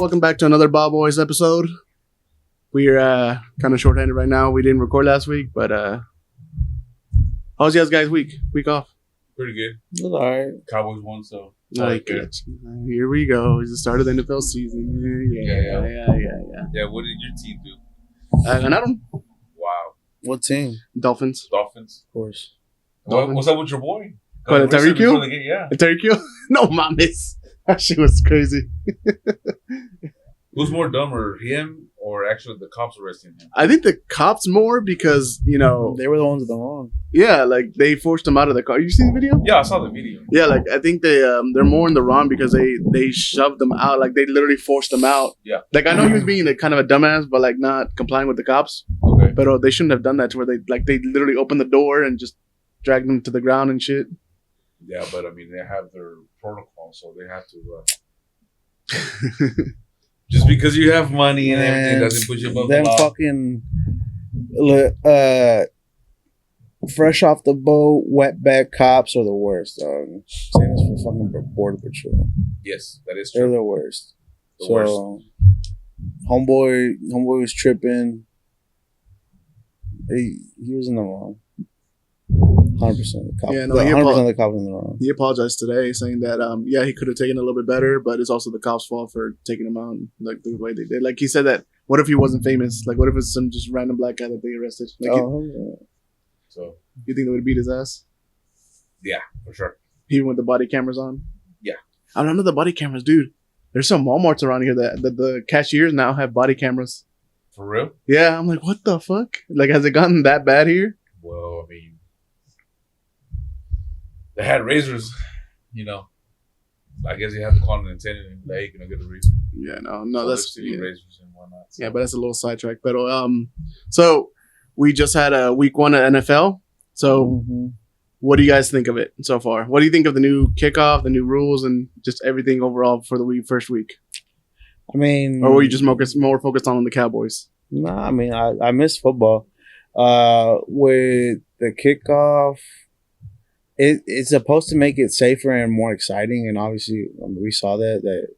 welcome back to another BallBoys episode. We're kind of short-handed right now. We didn't record last week, but how's you guys' week off? Pretty good. It was alright. Cowboys won, so Like it. Here we go. It's the start of the NFL season. Yeah, what did your team do? And I don't. Wow. What team? Dolphins. Of course. What's up with your boy? What, Tyreek Hill? Yeah. Tyreek Hill? No, mames. That shit was crazy. Who's more dumber, him or actually the cops arresting him? I think the cops more because, they were the ones that were wrong. Yeah, like they forced him out of the car. You see the video? Yeah, I saw the video. Yeah, like I think they're more in the wrong because they shoved them out. Like they literally forced them out. Yeah. Like I know he was being a kind of a dumbass, but like not complying with the cops. Okay. But they shouldn't have done that to where they literally opened the door and just dragged them to the ground and shit. Yeah, but I mean they have their protocol, so they have to. Just because you have money and everything doesn't put you above the law. Fucking fresh off the boat, wetback cops are the worst, dog. Same as for fucking Border Patrol. Yes, that is They're true. the worst. The worst. Homeboy was tripping. He was in the wrong. 100% the cop. Yeah, no, 100% the cop was in the wrong. He apologized today, saying that he could have taken it a little bit better, but it's also the cops' fault for taking him out like the way they did. Like he said that, what if he wasn't famous? Like what if it's some just random black guy that they arrested? Like So you think they would beat his ass? Yeah, for sure. Even with the body cameras on? Yeah. I don't know the body cameras, dude. There's some Walmarts around here that the cashiers now have body cameras. For real? Yeah, I'm like, what the fuck? Like, has it gotten that bad here? Well, I mean, they had razors, I guess you have to call an attendant and be like, hey, can I get a razor? Yeah, no, So that's razors and whatnot. So. Yeah, but that's a little sidetrack. But so we just had a week 1 at NFL. So what do you guys think of it so far? What do you think of the new kickoff, the new rules, and just everything overall for the first week? I mean, or were you just more focused on the Cowboys? No, I mean, I miss football. With the kickoff, it's supposed to make it safer and more exciting, and obviously we saw that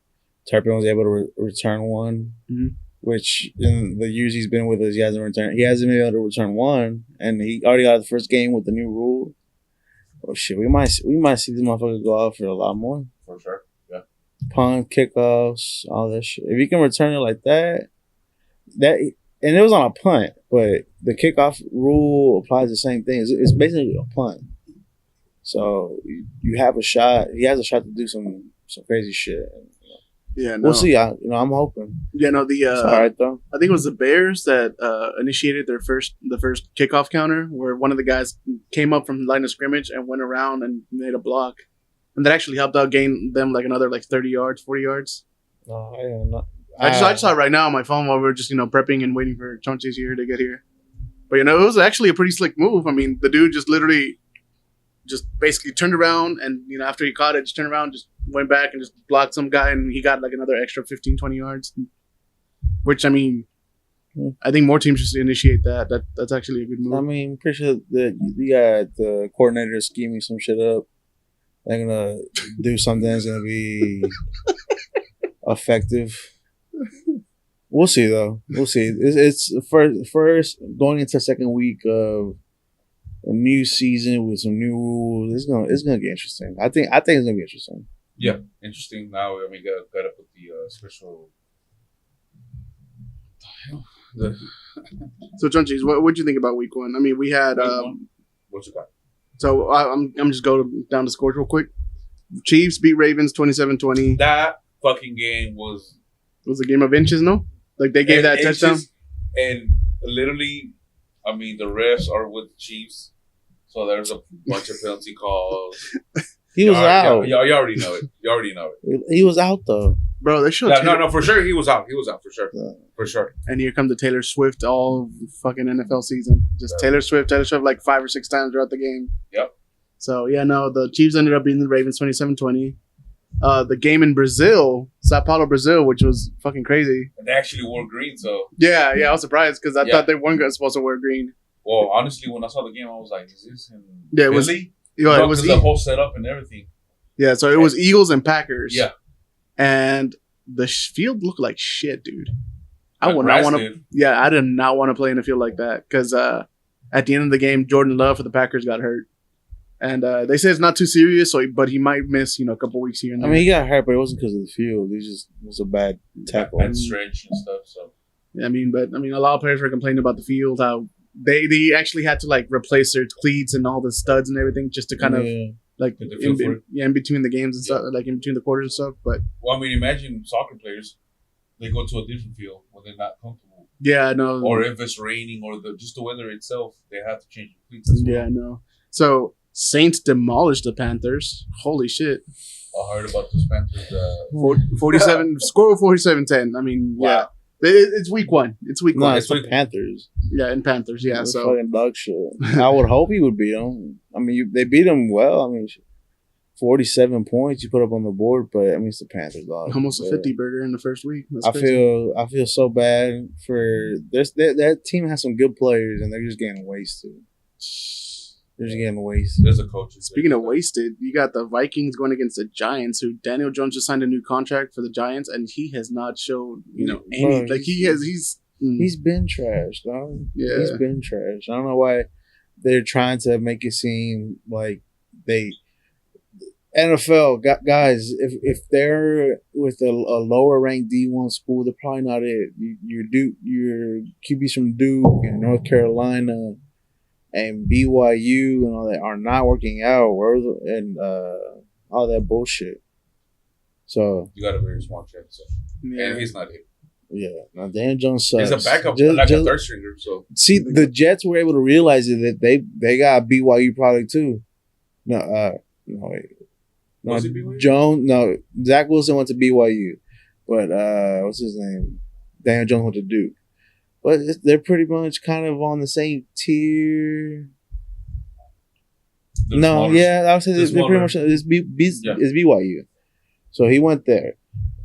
Turpin was able to return one, which in the years he's been with us, he hasn't been able to return one, and he already got the first game with the new rule. Oh shit, we might see this motherfucker go out for a lot more. For sure, yeah. Punt, kickoffs, all that shit. If you can return it like that, and it was on a punt, but the kickoff rule applies the same thing. It's basically a punt. So you have a shot. He has a shot to do some crazy shit. Yeah, no. We'll see. I'm hoping. Yeah, no. It's all right though. I think it was the Bears that initiated the first kickoff counter, where one of the guys came up from the line of scrimmage and went around and made a block, and that actually helped out gain them like another 40 yards. No, I don't know. I just saw it right now on my phone while we were just prepping and waiting for Chonchis here to get here. But it was actually a pretty slick move. I mean, the dude just literally just basically turned around and after he caught it, just turned around, just went back and just blocked some guy, and he got like another extra 15-20 yards. Which I mean, I think more teams should initiate that. That's actually a good move. I mean, pretty sure that you got the coordinator scheming some shit up. They're gonna do something that's gonna be effective. We'll see though. We'll see. It's first going into second week of a new season with some new rules. It's gonna get interesting. I think it's gonna be interesting. Yeah, interesting. Now I mean, gotta put the special. So Chonchis, what'd you think about week 1? I mean, we had what you got? So I'm just going down the scores real quick. Chiefs beat Ravens 27-20. That fucking game was a game of inches, no? Like they gave that touchdown. And literally, I mean, the refs are with the Chiefs, so there's a bunch of penalty calls. He was out. You already know it. He was out though. Bro, they should. No, for sure he was out. He was out for sure. Yeah. For sure. And here comes the Taylor Swift all fucking NFL season. Just Taylor Swift like 5 or 6 times throughout the game. Yep. So yeah, no, the Chiefs ended up beating the Ravens 27-20. The game in Brazil, Sao Paulo, Brazil, which was fucking crazy. And they actually wore green, so yeah, I was surprised because I thought they weren't supposed to wear green. Well, honestly, when I saw the game, I was like, "Is this in Philly?" It was the whole setup and everything. Yeah, so it was Eagles and Packers. Yeah, and the field looked like shit, dude. I Like would not grass want to. did. Yeah, I did not want to play in a field like that because at the end of the game, Jordan Love for the Packers got hurt, and they say it's not too serious. So, but he might miss a couple weeks here and I there. mean, he got hurt, but it wasn't because of the field. It just was a bad tackle. Bad stretch and stuff. So Yeah, a lot of players were complaining about the field, how they actually had to like replace their cleats and all the studs and everything just to kind of like Get the feel for it. in between the games and stuff, like in between the quarters and stuff. But well, I mean, imagine soccer players. They go to a different field when they're not comfortable. yeah, no, Or if it's raining or just the weather itself, they have to change the cleats as well. yeah, no. So Saints demolished the Panthers. Holy shit. I heard about this Panthers. 47 score 47-10. I mean, yeah. Wow. It's week 1. It's week No, 1. it's the Panthers. Yeah, in Panthers. Yeah, They're so fucking dog shit. I would hope he would beat them. I mean, they beat them well. I mean, 47 points you put up on the board, but I mean, it's the Panthers, dog. almost a But 50 burger in the first week. That's I crazy. feel so bad for that team has some good players and they're just getting wasted. They're just getting wasted. There's a coach. Speaking of wasted, you got the Vikings going against the Giants, who Daniel Jones just signed a new contract for the Giants, and he has not showed, any. Bro, Like he's He's been trashed, dog. Yeah. He's been trashed. I don't know why they're trying to make it seem like they NFL guys. If they're with a lower ranked D1 school, they're probably not it. Your QBs from Duke and North Carolina and BYU and all that are not working out, and all that bullshit. So You got a very small chance. So. And he's not it. yeah, now Dan Jones sucks. He's a backup, Just- like a just- third stringer. So See, the Jets were able to realize it that they got a BYU product too. No, wait. No, Was it BYU? Jones. No, Zach Wilson went to BYU, but what's his name? Daniel Jones went to Duke. But they're pretty much kind of on the same tier. they're No, smaller. yeah, I would say They're they're pretty smaller. much it's BYU. So he went there,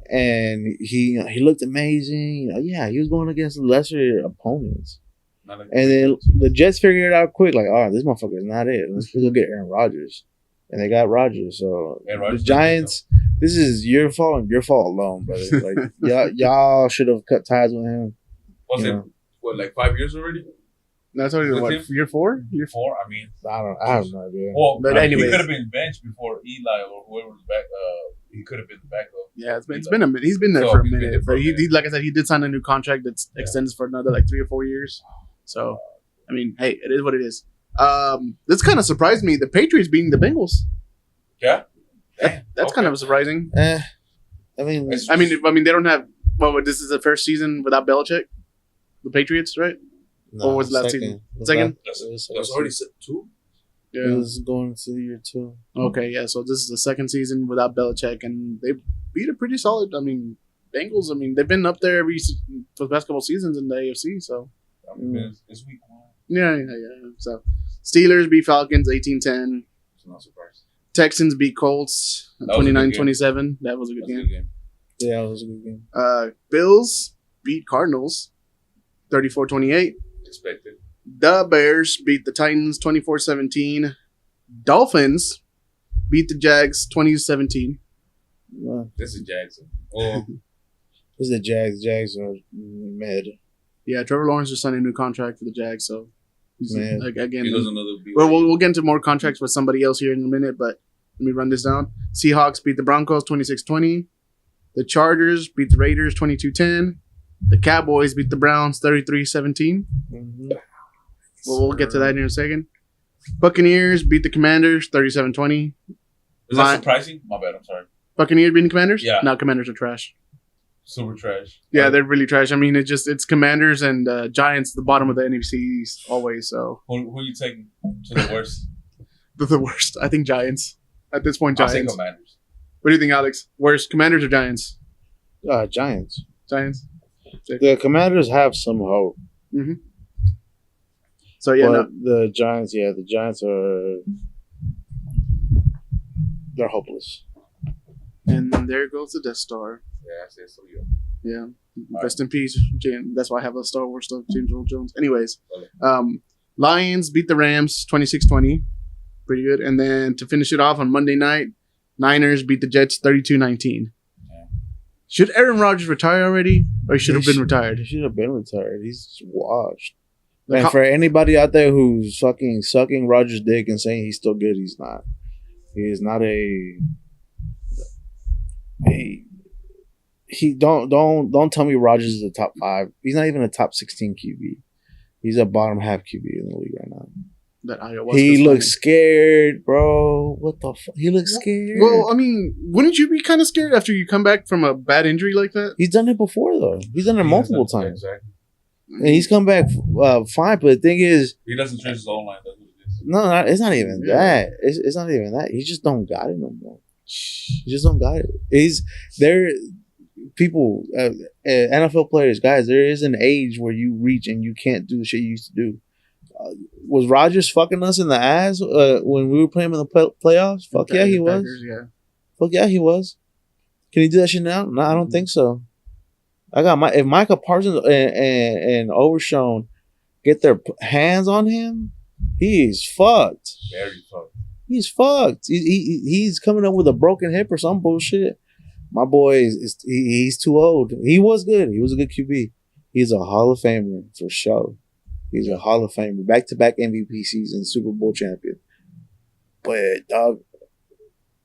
and he looked amazing. Yeah, he was going against lesser opponents. Not like- And then the Jets figured it out quick, like, oh, this motherfucker is not it. Let's go get Aaron Rodgers. And they got Rodgers. So Aaron Rodgers the Giants, this is your fault and your fault alone, brother. Like y'all should have cut ties with him. Was you it know. like 5 years already? That's already With what, him? year 4? Year 4? I mean, I have no idea. well, But I mean, anyways. he could have been benched before Eli or whoever was back. He could have been the backup. Yeah, it's been a minute. He's been there So, for a he's been minute. there for But a he, minute. like I said, he did sign a new contract that Yeah. extends for another like 3 or 4 years. So, I mean, hey, it is what it is. This kind of surprised me. The Patriots beating the Bengals. Yeah, That's kind of surprising. I mean, It's- I mean, they don't have. Well, this is the first season without Belichick. The Patriots, right? no, Or was it last season? Second? That's already set 2. It was going to year 2. Okay, yeah. So this is the second season without Belichick, and they beat it pretty solid. I mean, Bengals. I mean, they've been up there for the past couple seasons in the AFC. So I mean, it's week 1. yeah. So Steelers beat Falcons 18-10. It's not surprised. Texans beat Colts That was a good 29-27. That was a good That's a game. good game. Yeah, it was a good game. Bills beat Cardinals 34-28. Expected. The Bears beat the Titans 24-17. Dolphins beat the Jags 20-17. This is Jackson. Oh, This is the Jags. Jags are mid. Yeah, Trevor Lawrence just signed a new contract for the Jags, so he's Man. again. he doesn't know the Well, we'll get into more contracts with somebody else here in a minute, but let me run this down. Seahawks beat the Broncos 26-20. The Chargers beat the Raiders 22-10. The Cowboys beat the Browns 33-17. Mm-hmm. We'll get to that in a second. Buccaneers beat the Commanders 37-20. Is that surprising? My bad. I'm sorry. Buccaneers beating Commanders? Yeah. No, Commanders are trash. Super trash. Yeah, they're really trash. I mean, it's Commanders and Giants, the bottom of the NFC East always. So Who you taking to the worst? they're the worst. I think Giants at this point. I'll say Giants. Commanders. What do you think, Alex? Worst, Commanders or Giants? Giants. Giants. The Commanders have some hope. So yeah, but no, the Giants, the Giants they're hopeless. and there goes the Death Star. Yeah, I say so. Yeah. Yeah, rest in peace, James. That's why I have a Star Wars stuff, James Earl Jones. Anyways, Okay. Lions beat the Rams 26-20. Pretty good. And then to finish it off on Monday night, Niners beat the Jets 32-19. Should Aaron Rodgers retire already, or he should have been retired? He should have been retired. He's washed. Like, And for anybody out there who's fucking sucking Rodgers' dick and saying he's still good, he's not. He is not a. He don't tell me Rodgers is a top 5. He's not even a top 16 QB. He's a bottom half QB in the league right now. He looks scared, bro. What the fuck? He looks scared. Well, I mean, wouldn't you be kind of scared after you come back from a bad injury like that? He's done it before, though. He's done it multiple times. Exactly. And he's come back fine, but the thing is... He doesn't change his own line. No, it's not even that. It's not even that. He just don't got it no more. He just don't got it. People, NFL players, guys, there is an age where you reach and you can't do the shit you used to do. Was Rodgers fucking us in the ass when we were playing in the playoffs? Fuck yeah, he was. Fuck yeah, he was. Can he do that shit now? No, I don't think so. If Micah Parsons and Overshown get their hands on him, he's fucked. Very fucked. He's fucked. He's coming up with a broken hip or some bullshit. My boy he's too old. He was good. He was a good QB. He's a Hall of Famer for sure. He's a Hall of Famer. Back-to-back MVP season, Super Bowl champion. But dog,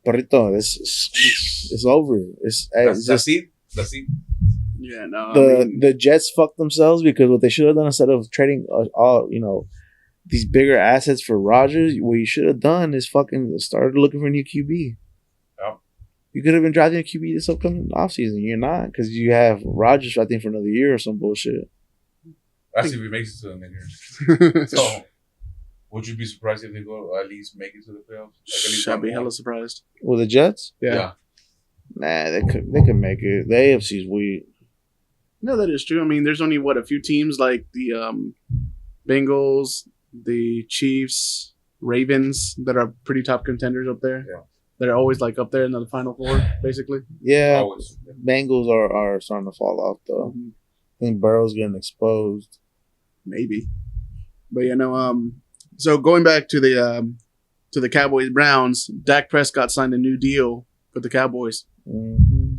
Perrito, it's over. That's it. Yeah, no. The Jets fucked themselves because what they should have done instead of trading all these bigger assets for Rodgers, what you should have done is fucking started looking for a new QB. Yep. You could have been drafting a QB this upcoming offseason. You're not, because you have Rodgers, I think, for another year or some bullshit. That's if he makes it to the next year. So, would you be surprised if they go at least make it to the playoffs? I'd be hella surprised. With the Jets? Yeah. Nah, they could make it. The AFC's weak. No, that is true. I mean, there's only a few teams like the Bengals, the Chiefs, Ravens that are pretty top contenders up there. Yeah. That are always up there in the Final Four, basically. Yeah. Always. Bengals are starting to fall off though. Mm-hmm. I think Burrow's getting exposed. Maybe. But so going back to the Cowboys Browns, Dak Prescott signed a new deal with the Cowboys. Mm-hmm.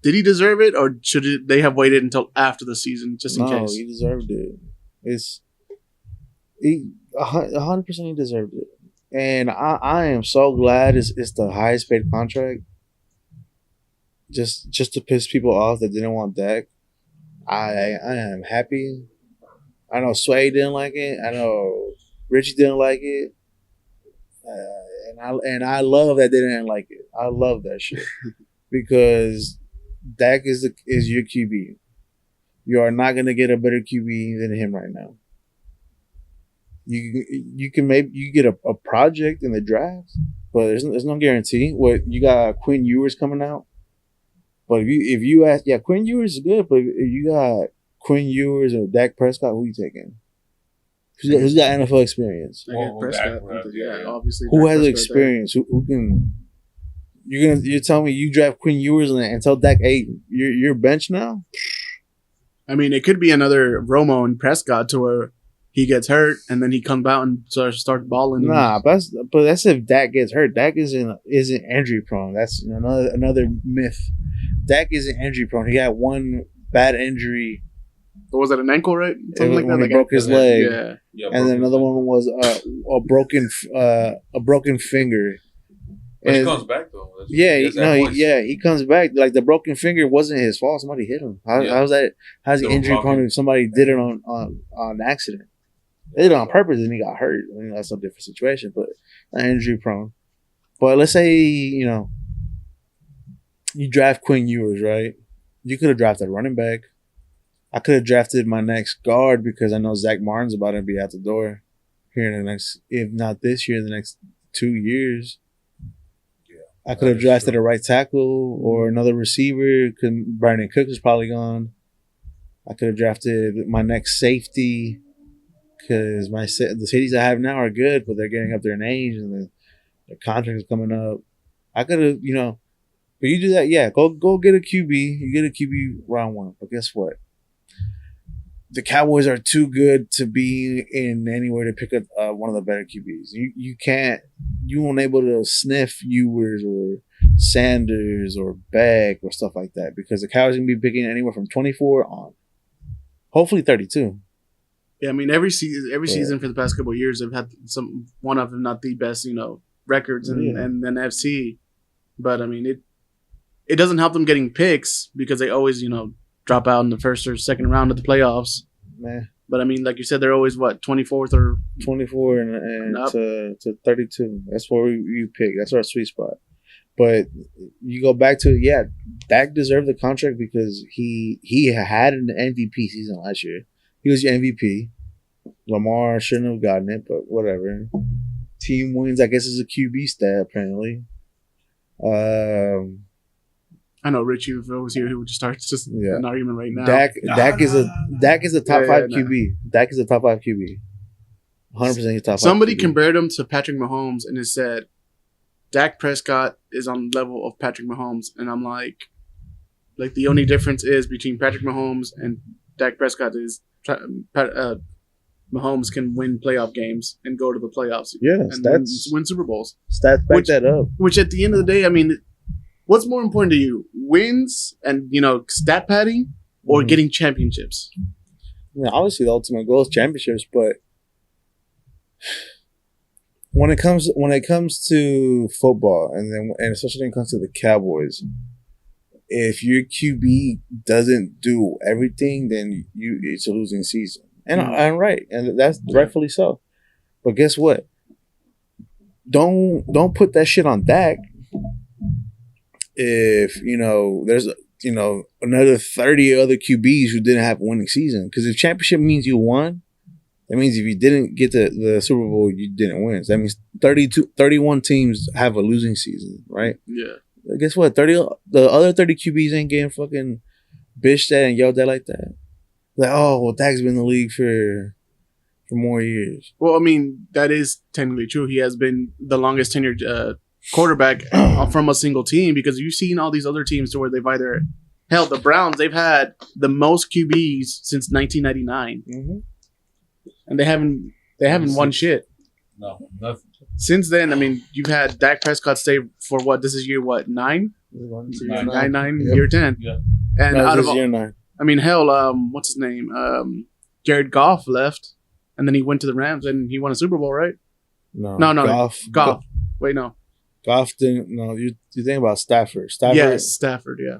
Did he deserve it, or should they have waited until after the season just in case? No, he deserved it. 100% he deserved it. And I am so glad it's the highest paid contract. Just to piss people off that didn't want Dak. I am happy. I know Sway didn't like it. I know Richie didn't like it. And I love that they didn't like it. I love that shit. Because Dak is your QB. You are not gonna get a better QB than him right now. You can get a project in the draft, but there's no guarantee. What you got Quinn Ewers coming out, but if you ask, Quinn Ewers is good, but if you got Quinn Ewers or Dak Prescott, who you taking? Who's got NFL experience? Prescott, obviously. Who has experience? Who can? You're telling me you draft Quinn Ewers and tell Dak, hey, you're bench now? I mean, it could be another Romo and Prescott to where he gets hurt and then he comes out and starts balling. Nah, but that's if Dak gets hurt. Dak isn't injury prone. That's another myth. Dak isn't injury prone. He got one bad injury. Was that an ankle, right? Something like that. When he broke his leg. Yeah. And then another one was a broken finger. But he comes back though. He comes back. Like the broken finger wasn't his fault. Somebody hit him. How's that? How's he injury prone if somebody did it on accident? They did it on purpose and he got hurt. I mean, that's a different situation, but not injury prone. But let's say you draft Quinn Ewers, right? You could have drafted a running back. I could have drafted my next guard because I know Zach Martin's about to be out the door here in the next, if not this year, the next 2 years. I could have drafted a right tackle or another receiver. Brandon Cook is probably gone. I could have drafted my next safety because the safeties I have now are good, but they're getting up there in age and the contract is coming up. I could have, but you do that, go get a QB. You get a QB round 1. But guess what? The Cowboys are too good to be in anywhere to pick up one of the better QBs. You won't able to sniff Ewers or Sanders or Beck or stuff like that, because the Cowboys are going to be picking anywhere from 24 on. Hopefully 32. Yeah, I mean every season for the past couple of years, they've had one of them, not the best, records in NFC. But I mean it doesn't help them getting picks because they always drop out in the first or second round of the playoffs. Man. But I mean, like you said, they're always 24th or 24 and to 32. That's where you pick. That's our sweet spot. But you go back to Dak deserved the contract because he had an MVP season last year. He was your MVP. Lamar shouldn't have gotten it, but whatever. Team wins, I guess, is a QB stat apparently. I know Richie, if it was here, he would just start an argument right now. Dak is a top 5 QB. Dak is a top 5 QB. 100% he's top 5. Somebody QB. compared him to Patrick Mahomes and has said Dak Prescott is on the level of Patrick Mahomes, and I'm like the only difference is between Patrick Mahomes and Dak Prescott is Mahomes can win playoff games and go to the playoffs. Yeah, and win Super Bowls. Stats back that up. Which at the end of the day, I mean, what's more important to you, wins and stat padding or getting championships? Yeah, obviously the ultimate goal is championships, but when it comes to football, and especially when it comes to the Cowboys, if your QB doesn't do everything, then it's a losing season. And I'm right, and that's rightfully so. But guess what? Don't put that shit on Dak. If there's another 30 other QBs who didn't have a winning season, because if championship means you won, that means if you didn't get to the Super Bowl, you didn't win. So that means 31 teams have a losing season, right? Yeah. Guess what? The other 30 QBs ain't getting fucking bitched at and yelled at like that. Like, oh, well, Dak's been in the league for more years. Well, I mean, that is technically true. He has been the longest tenured quarterback from a single team, because you've seen all these other teams to where they've either held the Browns. They've had the most QBs since 1999, and they haven't won shit. No, nothing. Since then, I mean, you've had Dak Prescott stay for what? This is year what? 9? Nine, Yep. year 10. Yeah. And No, out this of is year 9. I mean, hell, what's his name? Jared Goff left, and then he went to the Rams and he won a Super Bowl, right? No. Goff. Wait, no. Goff didn't. No, you think about Stafford. Yes, Stafford. Yeah.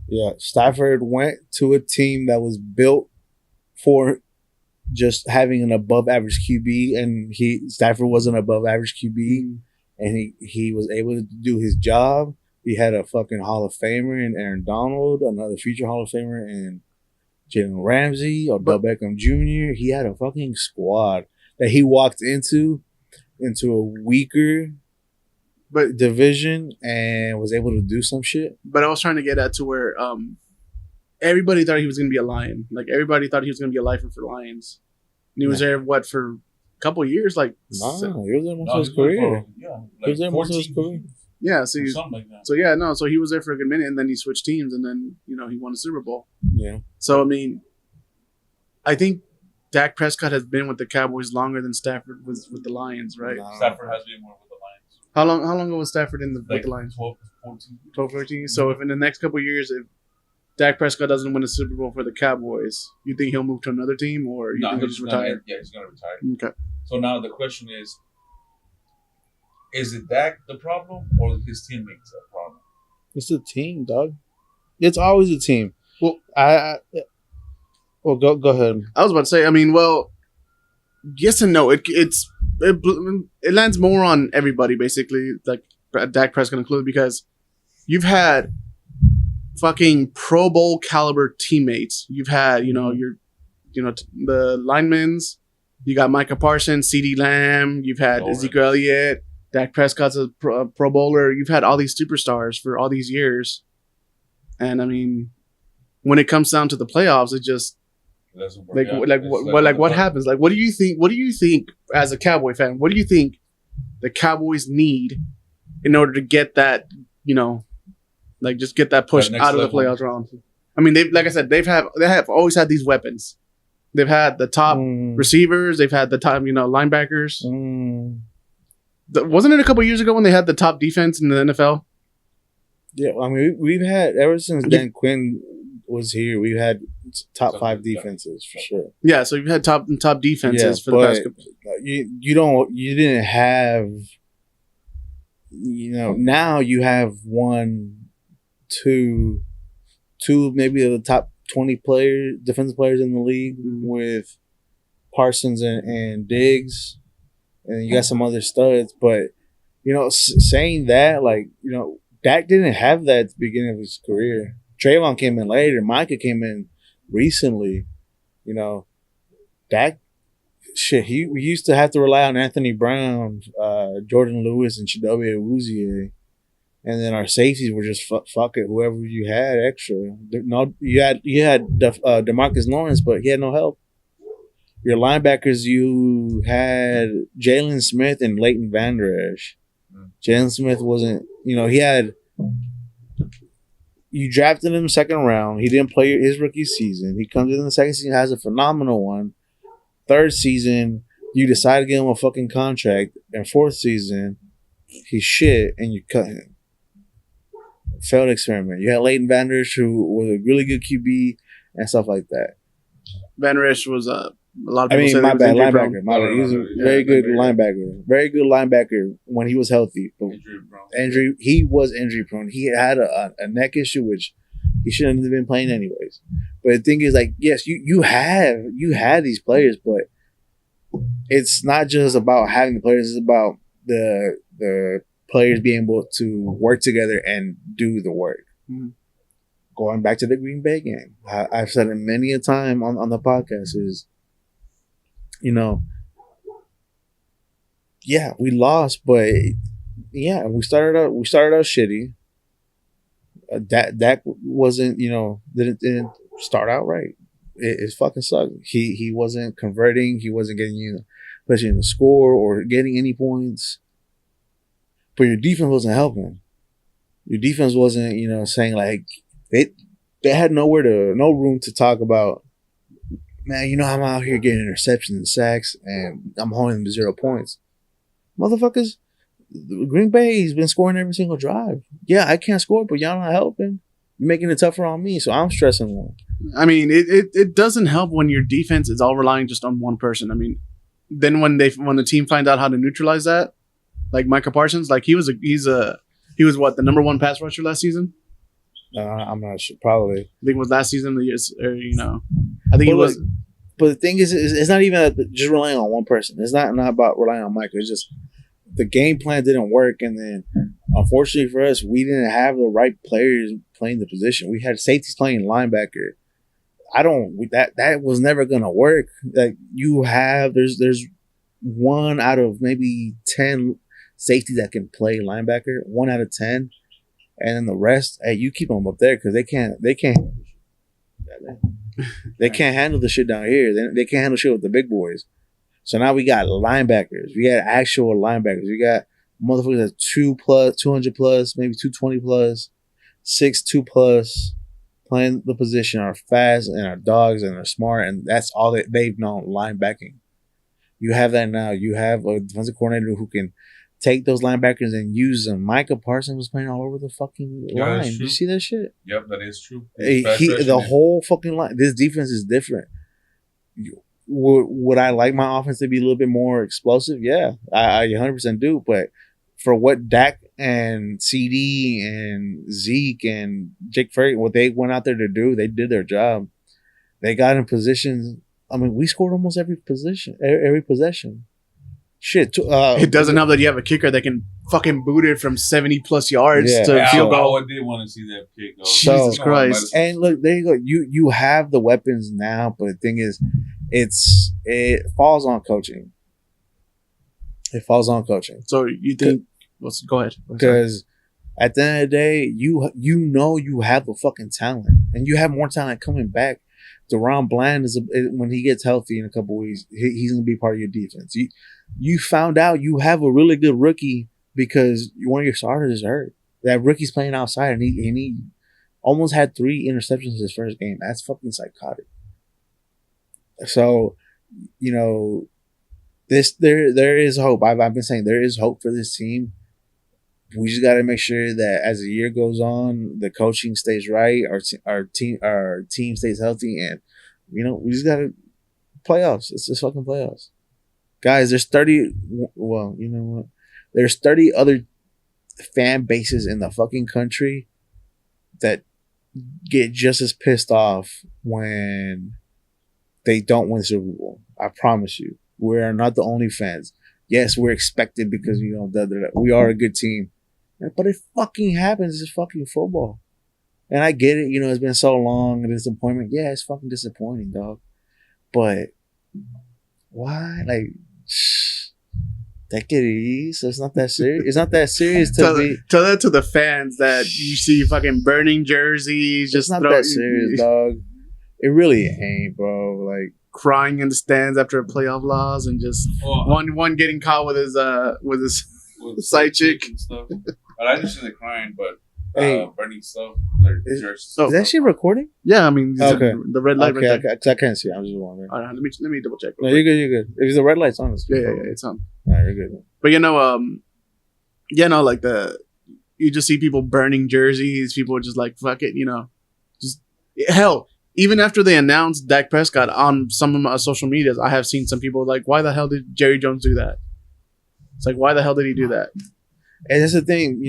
Yeah, Stafford went to a team that was built for just having an above average QB, and Stafford was an above average QB, and he was able to do his job. He had a fucking Hall of Famer in Aaron Donald, another future Hall of Famer in Jalen Ramsey, Odell Beckham Jr. He had a fucking squad that he walked into a weaker division and was able to do some shit. But I was trying to get at to where everybody thought he was going to be a Lion. Like, everybody thought he was going to be a lifer for Lions. And he was there, for a couple of years? Like, he was there most of his career. He was there most of his career. Yeah, something like that. So he was there for a good minute, and then he switched teams, and then he won a Super Bowl. Yeah. So I mean, I think Dak Prescott has been with the Cowboys longer than Stafford was with the Lions, right? No. Stafford has been more with the Lions. How long ago was Stafford with the Lions? 12, 14. So if in the next couple of years, if Dak Prescott doesn't win a Super Bowl for the Cowboys, you think he'll move to another team, or you think he'll just retire? Yeah, he's gonna retire. Okay. So now the question is it Dak the problem or his teammates the problem? It's the team, dog. It's always a team. Well, go ahead. I was about to say, I mean, well, yes and no. It lands more on everybody, basically, like Dak Prescott included, because you've had fucking Pro Bowl caliber teammates. You've had, the linemen's. You got Micah Parsons, CeeDee Lamb. You've had Ezekiel Elliott. Dak Prescott's a pro bowler. You've had all these superstars for all these years. And I mean, when it comes down to the playoffs, it just what happens? Like, what do you think? What do you think as a Cowboy fan? What do you think the Cowboys need in order to get that? Just get that push out of the playoffs round. I mean, they have always had these weapons. They've had the top receivers. They've had the top linebackers. Wasn't it a couple years ago when they had the top defense in the NFL? Yeah, I mean, we've had ever since Dan Quinn was here, we've had top 5 defenses for sure. Yeah, so you've had top defenses for the past couple. You didn't have, now you have 1, 2, maybe of the top 20 defensive players in the league with Parsons and Diggs, and you got some other studs. But saying that, Dak didn't have that at the beginning of his career. Trayvon came in later. Micah came in recently. Dak, shit, he used to have to rely on Anthony Brown, Jordan Lewis, and Chidobe Awuzie. And then our safeties were just fuck it, whoever you had extra. No, you had DeMarcus Lawrence, but he had no help. Your linebackers, you had Jalen Smith and Leighton Vander Esch. Jalen Smith wasn't, you drafted him second round. He didn't play his rookie season. He comes in the second season, has a phenomenal one. Third season, you decide to give him a fucking contract. And fourth season, he's shit, and you cut him. Failed experiment. You had Leighton Vander Esch, who was a really good QB and stuff like that. Vander Esch was a lot of people my say bad, linebacker. My bad. He was a very good linebacker. Very good linebacker when he was healthy. But he was injury prone. He had a neck issue, which he shouldn't have been playing anyways. But the thing is, yes, you had these players, but it's not just about having the players. It's about the players being able to work together and do the work. Mm-hmm. Going back to the Green Bay game, I've said it many a time on the podcast is, yeah, we lost, but yeah, we started out shitty. Dak wasn't, didn't start out right. It fucking sucked. He wasn't converting. He wasn't getting you, especially in the score or getting any points. But your defense wasn't helping. Your defense wasn't, saying they had no room to talk about. Man, I'm out here getting interceptions and sacks, and I'm holding them to 0 points. Motherfuckers, Green Bay's been scoring every single drive. Yeah, I can't score, but y'all not helping. You're making it tougher on me, so I'm stressing more. I mean, it doesn't help when your defense is all relying just on one person. I mean, then when the team finds out how to neutralize that, like Micah Parsons, he was what, the number 1 pass rusher last season? I'm not sure. Probably. I think it was last season. I think it was. But the thing is, it's not even just relying on one person. It's not about relying on Micah. It's just the game plan didn't work, and then unfortunately for us, we didn't have the right players playing the position. We had safeties playing linebacker. That was never gonna work. There's 1 out of maybe 10 safeties that can play linebacker. 1 out of 10. And then the rest, hey, you keep them up there because they can't handle the shit down here. They can't handle shit with the big boys. So now we got linebackers. We got actual linebackers. We got motherfuckers that 200 plus, maybe 220 plus, 6'2" plus, playing the position, are fast and are dogs and are smart, and that's all that they've known, linebacking. You have that now. You have a defensive coordinator who can take those linebackers and use them. Micah Parsons was playing all over the fucking line. Did you see that shit? Yep, that is true. The whole fucking line. This defense is different. Would I like my offense to be a little bit more explosive? Yeah, I 100% do. But for what Dak and CD and Zeke and Jake Ferguson, what they went out there to do, they did their job. They got in positions. I mean, we scored almost every possession. Shit. It doesn't help that you have a kicker that can fucking boot it from 70 plus yards to field goal. I did want to see that kick. Jesus Christ. And look, there you go. You have the weapons now, but the thing is, it falls on coaching. It falls on coaching. So you think? Go ahead. Because at the end of the day, you have the fucking talent, and you have more talent coming back. DeRon Bland when he gets healthy in a couple weeks, he's gonna be part of your defense. You found out you have a really good rookie because one of your starters is hurt. That rookie's playing outside, and he almost had 3 interceptions his first game. That's fucking psychotic. So, there is hope. I've been saying there is hope for this team. We just got to make sure that as the year goes on, the coaching stays right, our team stays healthy, and we just got to playoffs. It's just fucking playoffs, guys. There's 30. Well, you know what? There's 30 other fan bases in the fucking country that get just as pissed off when they don't win Super Bowl. I promise you, we are not the only fans. Yes, we're expected because we are a good team, but it fucking happens. It's fucking football, and I get it. It's been so long, a disappointment. Yeah, it's fucking disappointing, dog. But why? Like, take it easy. It's not that serious. It's not that serious to tell that to the fans that you see fucking burning jerseys. It's not that serious, dog. It really ain't, bro. Like, crying in the stands after a playoff loss, and just one getting caught with his side chick and stuff. But I just see the crying, but burning stuff. Is that shit recording? Yeah, I mean, okay. The red light right there. I can't see. I'm just wondering. All right, let me double check. No, you're good. You're good. If the red light's on, yeah, it's on. All right, you're good. But like you just see people burning jerseys. People are just like, fuck it, just hell. Even after they announced Dak Prescott on some of my social medias, I have seen some people like, why the hell did Jerry Jones do that? It's like, why the hell did he do that? And that's the thing,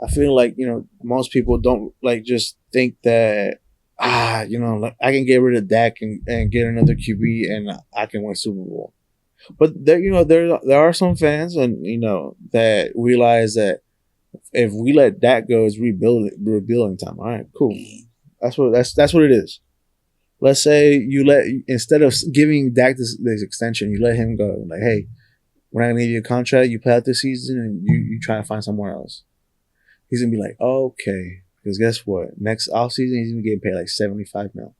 I feel like, most people don't just think that, like, I can get rid of Dak and get another QB and I can win Super Bowl. But there are some fans and, that realize that if we let Dak go, it's rebuilding time. All right, cool. That's what it is. Let's say instead of giving Dak this extension, you let him go. Like, hey, we're not gonna give you a contract. You play out this season, and you try to find somewhere else. He's gonna be like, okay, because guess what? Next offseason, he's gonna get paid like $75 million.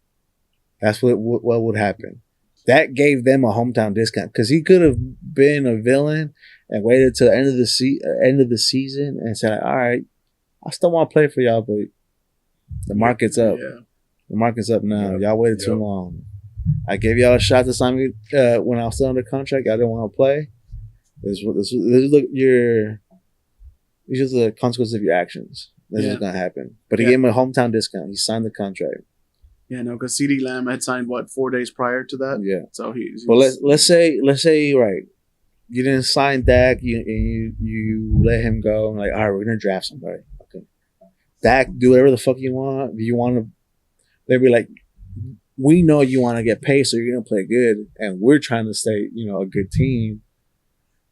That's what would happen. That gave them a hometown discount because he could have been a villain and waited till the end of the season and said, all right, I still want to play for y'all, but the market's up. Yeah. The market's up now. Yep. Y'all waited too long. I gave y'all a shot to sign me when I was still under contract. I didn't want to play. These are the consequences of your actions. This is going to happen. But he gave him a hometown discount. He signed the contract. Yeah, no, because CeeDee Lamb had signed 4 days prior to that. Yeah. So he's well, let's say right. You didn't sign Dak. You let him go. I'm like, all right, we're gonna draft somebody. Okay. Dak, do whatever the fuck you want. Do you want to? They'd be like, we know you want to get paid, so you're gonna play good, and we're trying to stay, a good team.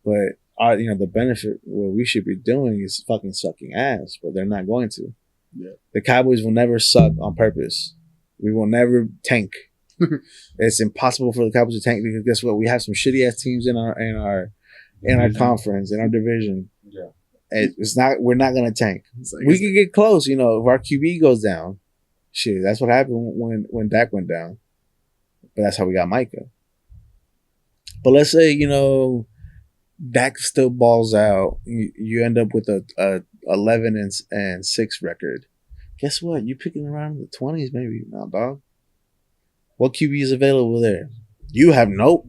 But the benefit, what we should be doing is fucking sucking ass, but they're not going to. Yeah. The Cowboys will never suck on purpose. We will never tank. It's impossible for the Cowboys to tank because guess what? We have some shitty ass teams in our conference, in our division. Yeah. It's not. We're not gonna tank. We can get close, if our QB goes down. Shit, that's what happened when Dak went down. But that's how we got Micah. But let's say Dak still balls out. You end up with a 11-6 record. Guess what? You picking around the 20s, maybe. Nah, dog. What QB is available there? Y'all have no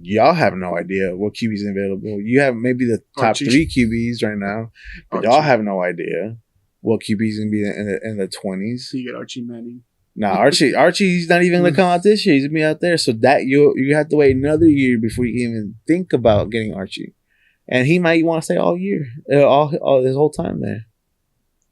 idea what QB is available. You have maybe the top 3 QBs right now, but y'all have no idea what QB is gonna be in the 20s. So you get Archie Manning. Nah, Archie's not even gonna come out this year. He's gonna be out there, so that you have to wait another year before you can even think about getting Archie, and he might want to stay all year, all his whole time there.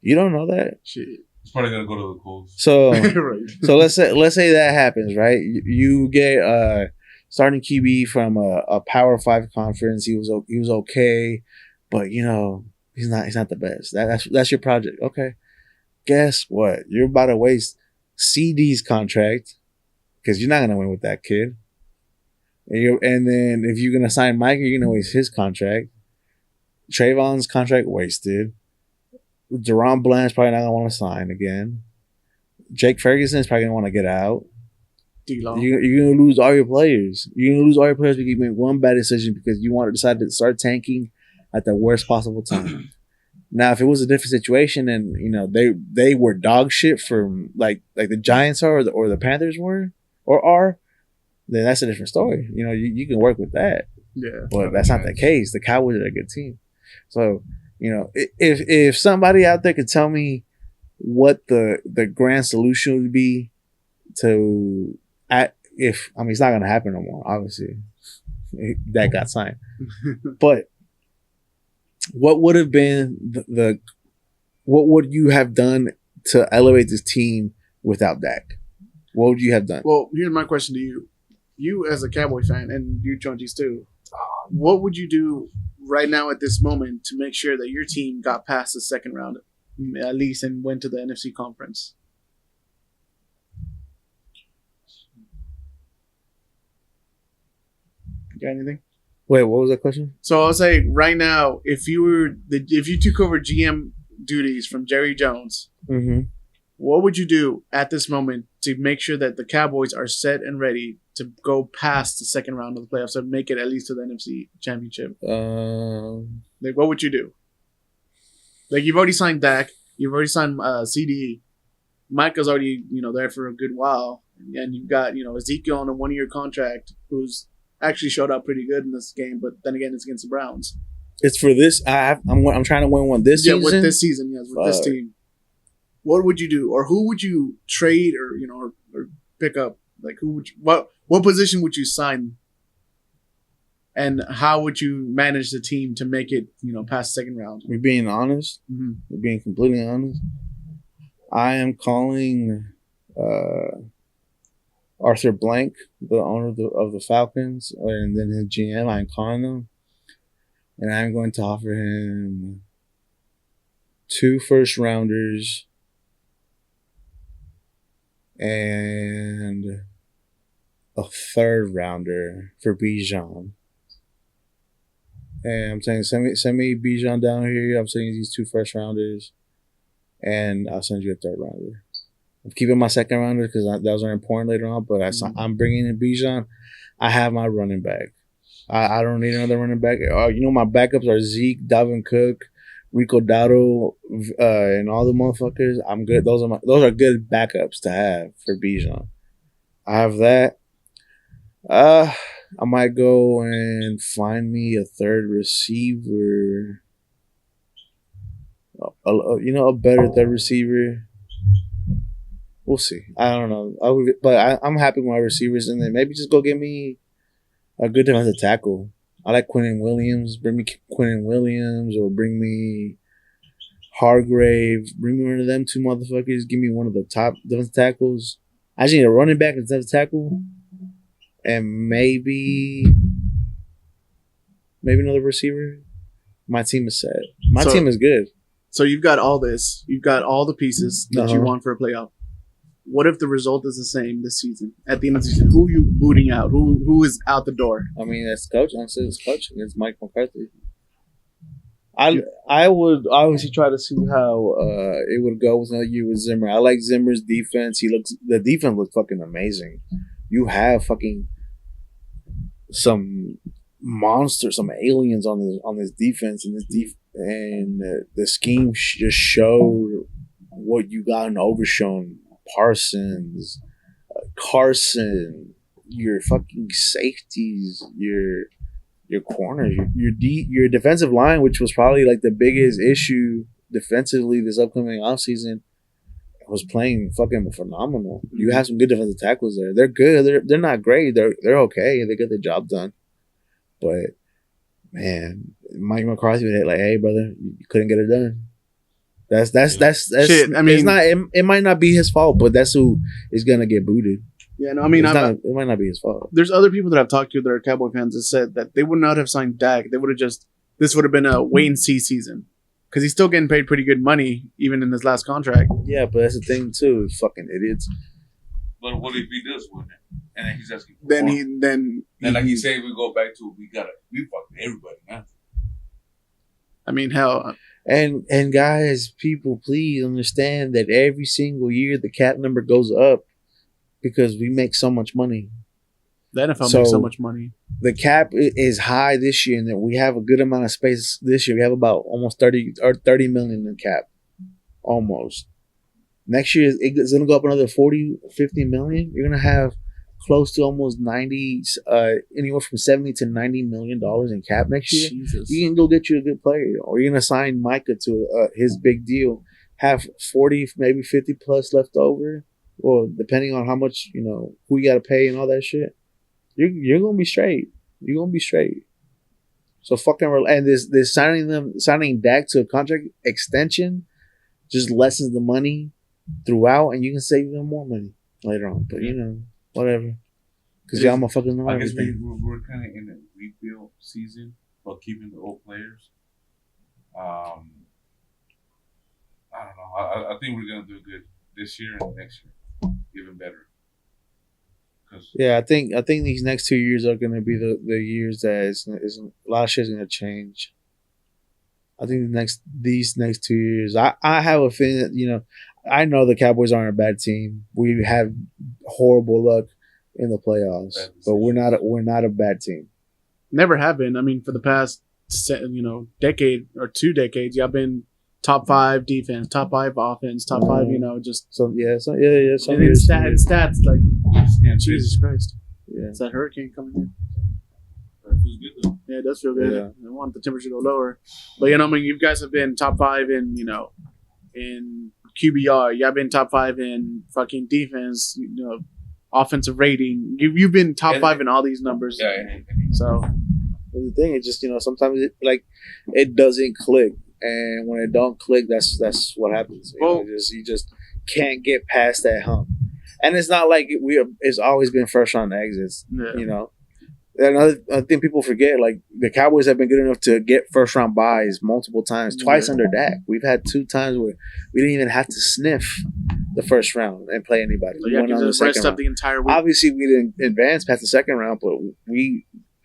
You don't know that. Shit. He's probably gonna go to the Colts. So, right. So let's say that happens, right? You get starting QB from a Power 5 conference. He was okay, but he's not the best. That's your project. Okay. Guess what? You're about to waste CD's contract because you're not gonna win with that kid. And then if you're gonna sign Mike, you're gonna waste his contract. Trayvon's contract wasted. Deron Bland's probably not gonna want to sign again. Jake Ferguson's probably gonna want to get out. D-Law. You're gonna lose all your players. You're gonna lose all your players because you make one bad decision because you want to decide to start tanking at the worst possible time. Now, if it was a different situation and they were dog shit from like the Giants are or the Panthers were or are, then that's a different story. You can work with that. Yeah, but that's not the case. The Cowboys are a good team, so You know, if somebody out there could tell me what the grand solution would be to it's not gonna happen no more. Obviously, that got signed, but what would have been what would you have done to elevate this team without Dak? What would you have done? Well, here's my question to you. You as a Cowboy fan, and you Chonchis too, what would you do right now at this moment to make sure that your team got past the second round, at least, and went to the NFC conference? Got anything? Wait, what was that question? So I'll say right now, if you took over GM duties from Jerry Jones, what would you do at this moment to make sure that the Cowboys are set and ready to go past the second round of the playoffs and make it at least to the NFC Championship? Like, what would you do? Like, you've already signed Dak, you've already signed CD. Micah's already there for a good while, and you've got Ezekiel on a 1-year contract who's actually showed up pretty good in this game, but then again, it's against the Browns. It's for this. I'm trying to win one this season. Yeah, with this season, yes, with this team. What would you do, or who would you trade, or pick up? Like, who would what position would you sign, and how would you manage the team to make it past the second round? We're being honest. We're being completely honest. I am calling Arthur Blank, the owner of the Falcons, and then his GM. I'm calling him, and I'm going to offer him 2 first-rounders and a 3rd-rounder for Bijan. And I'm saying, send me Bijan down here. I'm sending you these 2 first-rounders, and I'll send you a 3rd-rounder. I'm keeping my 2nd-rounder because that was very important later on, but I'm bringing in Bijan. I have my running back. I don't need another running back. My backups are Zeke, Dalvin Cook, Rico Dowdle, and all the motherfuckers. I'm good. Those are good backups to have for Bijan. I have that. I might go and find me a 3rd receiver. A better 3rd receiver. We'll see. I don't know. I'm happy with my receivers, and then maybe just go get me a good defensive tackle. I like Quinnen Williams. Bring me Quinnen Williams, or bring me Hargrave. Bring me one of them 2 motherfuckers. Give me one of the top defensive tackles. I just need a running back and defensive tackle, and maybe another receiver. My team is set. My team is good. So you've got all this. You've got all the pieces that you want for a playoff. What if the result is the same this season? At the end of the season, who are you booting out? Who is out the door? I mean, that's coach. I'm saying it's coach. It's Mike McCarthy. I would obviously try to see how it would go with another year with Zimmer. I like Zimmer's defense. The defense looks fucking amazing. You have fucking some monsters, some aliens on this defense, and the scheme just showed what you got in Overshown. Parsons, Carson, your fucking safeties, your corners, your defensive line, which was probably like the biggest issue defensively this upcoming offseason, was playing fucking phenomenal. You have some good defensive tackles there. They're good. They're not great. They're okay. They get the job done. But man, Mike McCarthy was like, "Hey, brother, you couldn't get it done." That's shit. I mean, it might not be his fault, but that's who is gonna get booted. Yeah, no, I mean, it might not be his fault. There's other people that I've talked to that are Cowboy fans that said that they would not have signed Dak. They would have this would have been a wait and see season because he's still getting paid pretty good money even in his last contract. Yeah, but that's the thing too, fucking idiots. But what if he does win it? And then he's asking for then like he said, we go back to we fucking everybody now. I mean, hell. And guys, people, please understand that every single year the cap number goes up because we make so much money. The NFL makes so much money. The cap is high this year, and that we have a good amount of space this year. We have about almost 30 million in cap. Almost. Next year, it's going to go up another 40, 50 million. You're going to have close to almost 90, anywhere from 70 to $90 million in cap next year. Jesus. You can go get you a good player, or you're gonna sign Micah to his big deal. Have 40, maybe 50 plus left over, or depending on how much who you got to pay and all that shit. You're gonna be straight. You're gonna be straight. So fucking and this signing Dak to a contract extension just lessens the money throughout, and you can save even more money later on. But whatever, because y'all motherfuckers know I guess everything. we're kind of in a rebuild season, but keeping the old players. I don't know. I think we're gonna do good this year and next year, even better. Yeah, I think these next 2 years are gonna be the years that is a lot of shit's gonna change. I think these next 2 years, I have a feeling that I know the Cowboys aren't a bad team. We have horrible luck in the playoffs, but we're not a bad team. Never have been. I mean, for the past decade or 2 decades, y'all been top 5 defense, top 5 offense, top 5. Just Some and years. stats like Jesus Christ. Yeah, It's that hurricane coming in. That feels good though. Yeah, it does feel good. Yeah. I want the temperature to go lower, but you guys have been top 5 in in QBR. Y'all been top 5 in fucking defense. Offensive rating. You've been top 5 in all these numbers. Yeah. So the thing is just sometimes it doesn't click, and when it don't click, that's what happens. You just can't get past that hump, and it's not like it's always been first round exits. yeah. Another thing people forget, like the Cowboys have been good enough to get first round buys multiple times, twice under Dak. We've had 2 times where we didn't even have to sniff the first round and play anybody. So you have to just rest up the entire week. Obviously, we didn't advance past the second round, but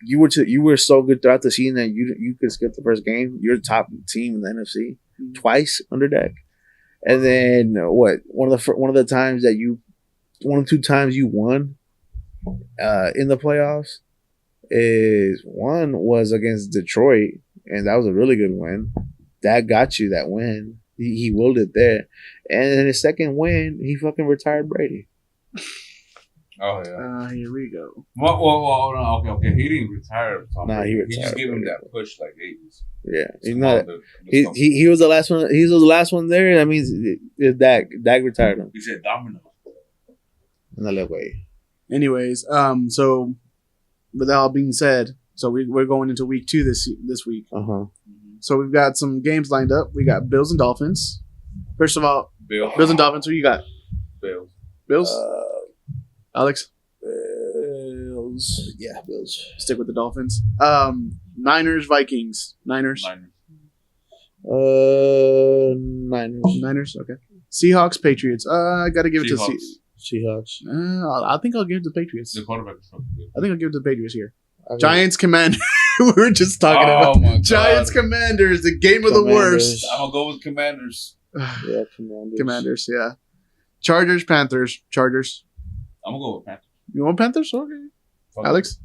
you were so good throughout the season that you could skip the first game. You're the top team in the NFC twice under Dak, and then one of the times that 1 or 2 times you won in the playoffs is one was against Detroit, and that was a really good win. That got you that win. He willed it there, and then his second win, he fucking retired Brady. Oh yeah. Here we go. Well, no, okay. He didn't retire. Nah, he He retired. just gave him that push like A's. Yeah, he's not. He was the last one. He was the last one there. That means Dak retired him. He said domino. No way. Anyways, so with that all being said, so we're going into week 2 this week. So we've got some games lined up. We got Bills and Dolphins. First of all, Bills and Dolphins. Who you got? Bills. Alex. Bills. Yeah, Bills. Stick with the Dolphins. Niners, Vikings. Niners. Niners. Okay. Seahawks, Patriots. I gotta give it to Seahawks. I think I'll give it to the Patriots. The quarterback is so good. I think I'll give it to the Patriots here. Giants, Commanders. We were just talking about Giants, Commanders. The game of the worst. I'm gonna go with Commanders. Yeah, Commanders. Yeah. Chargers, Panthers. Chargers. I'm gonna go with Panthers. You want Panthers? Okay. Alex.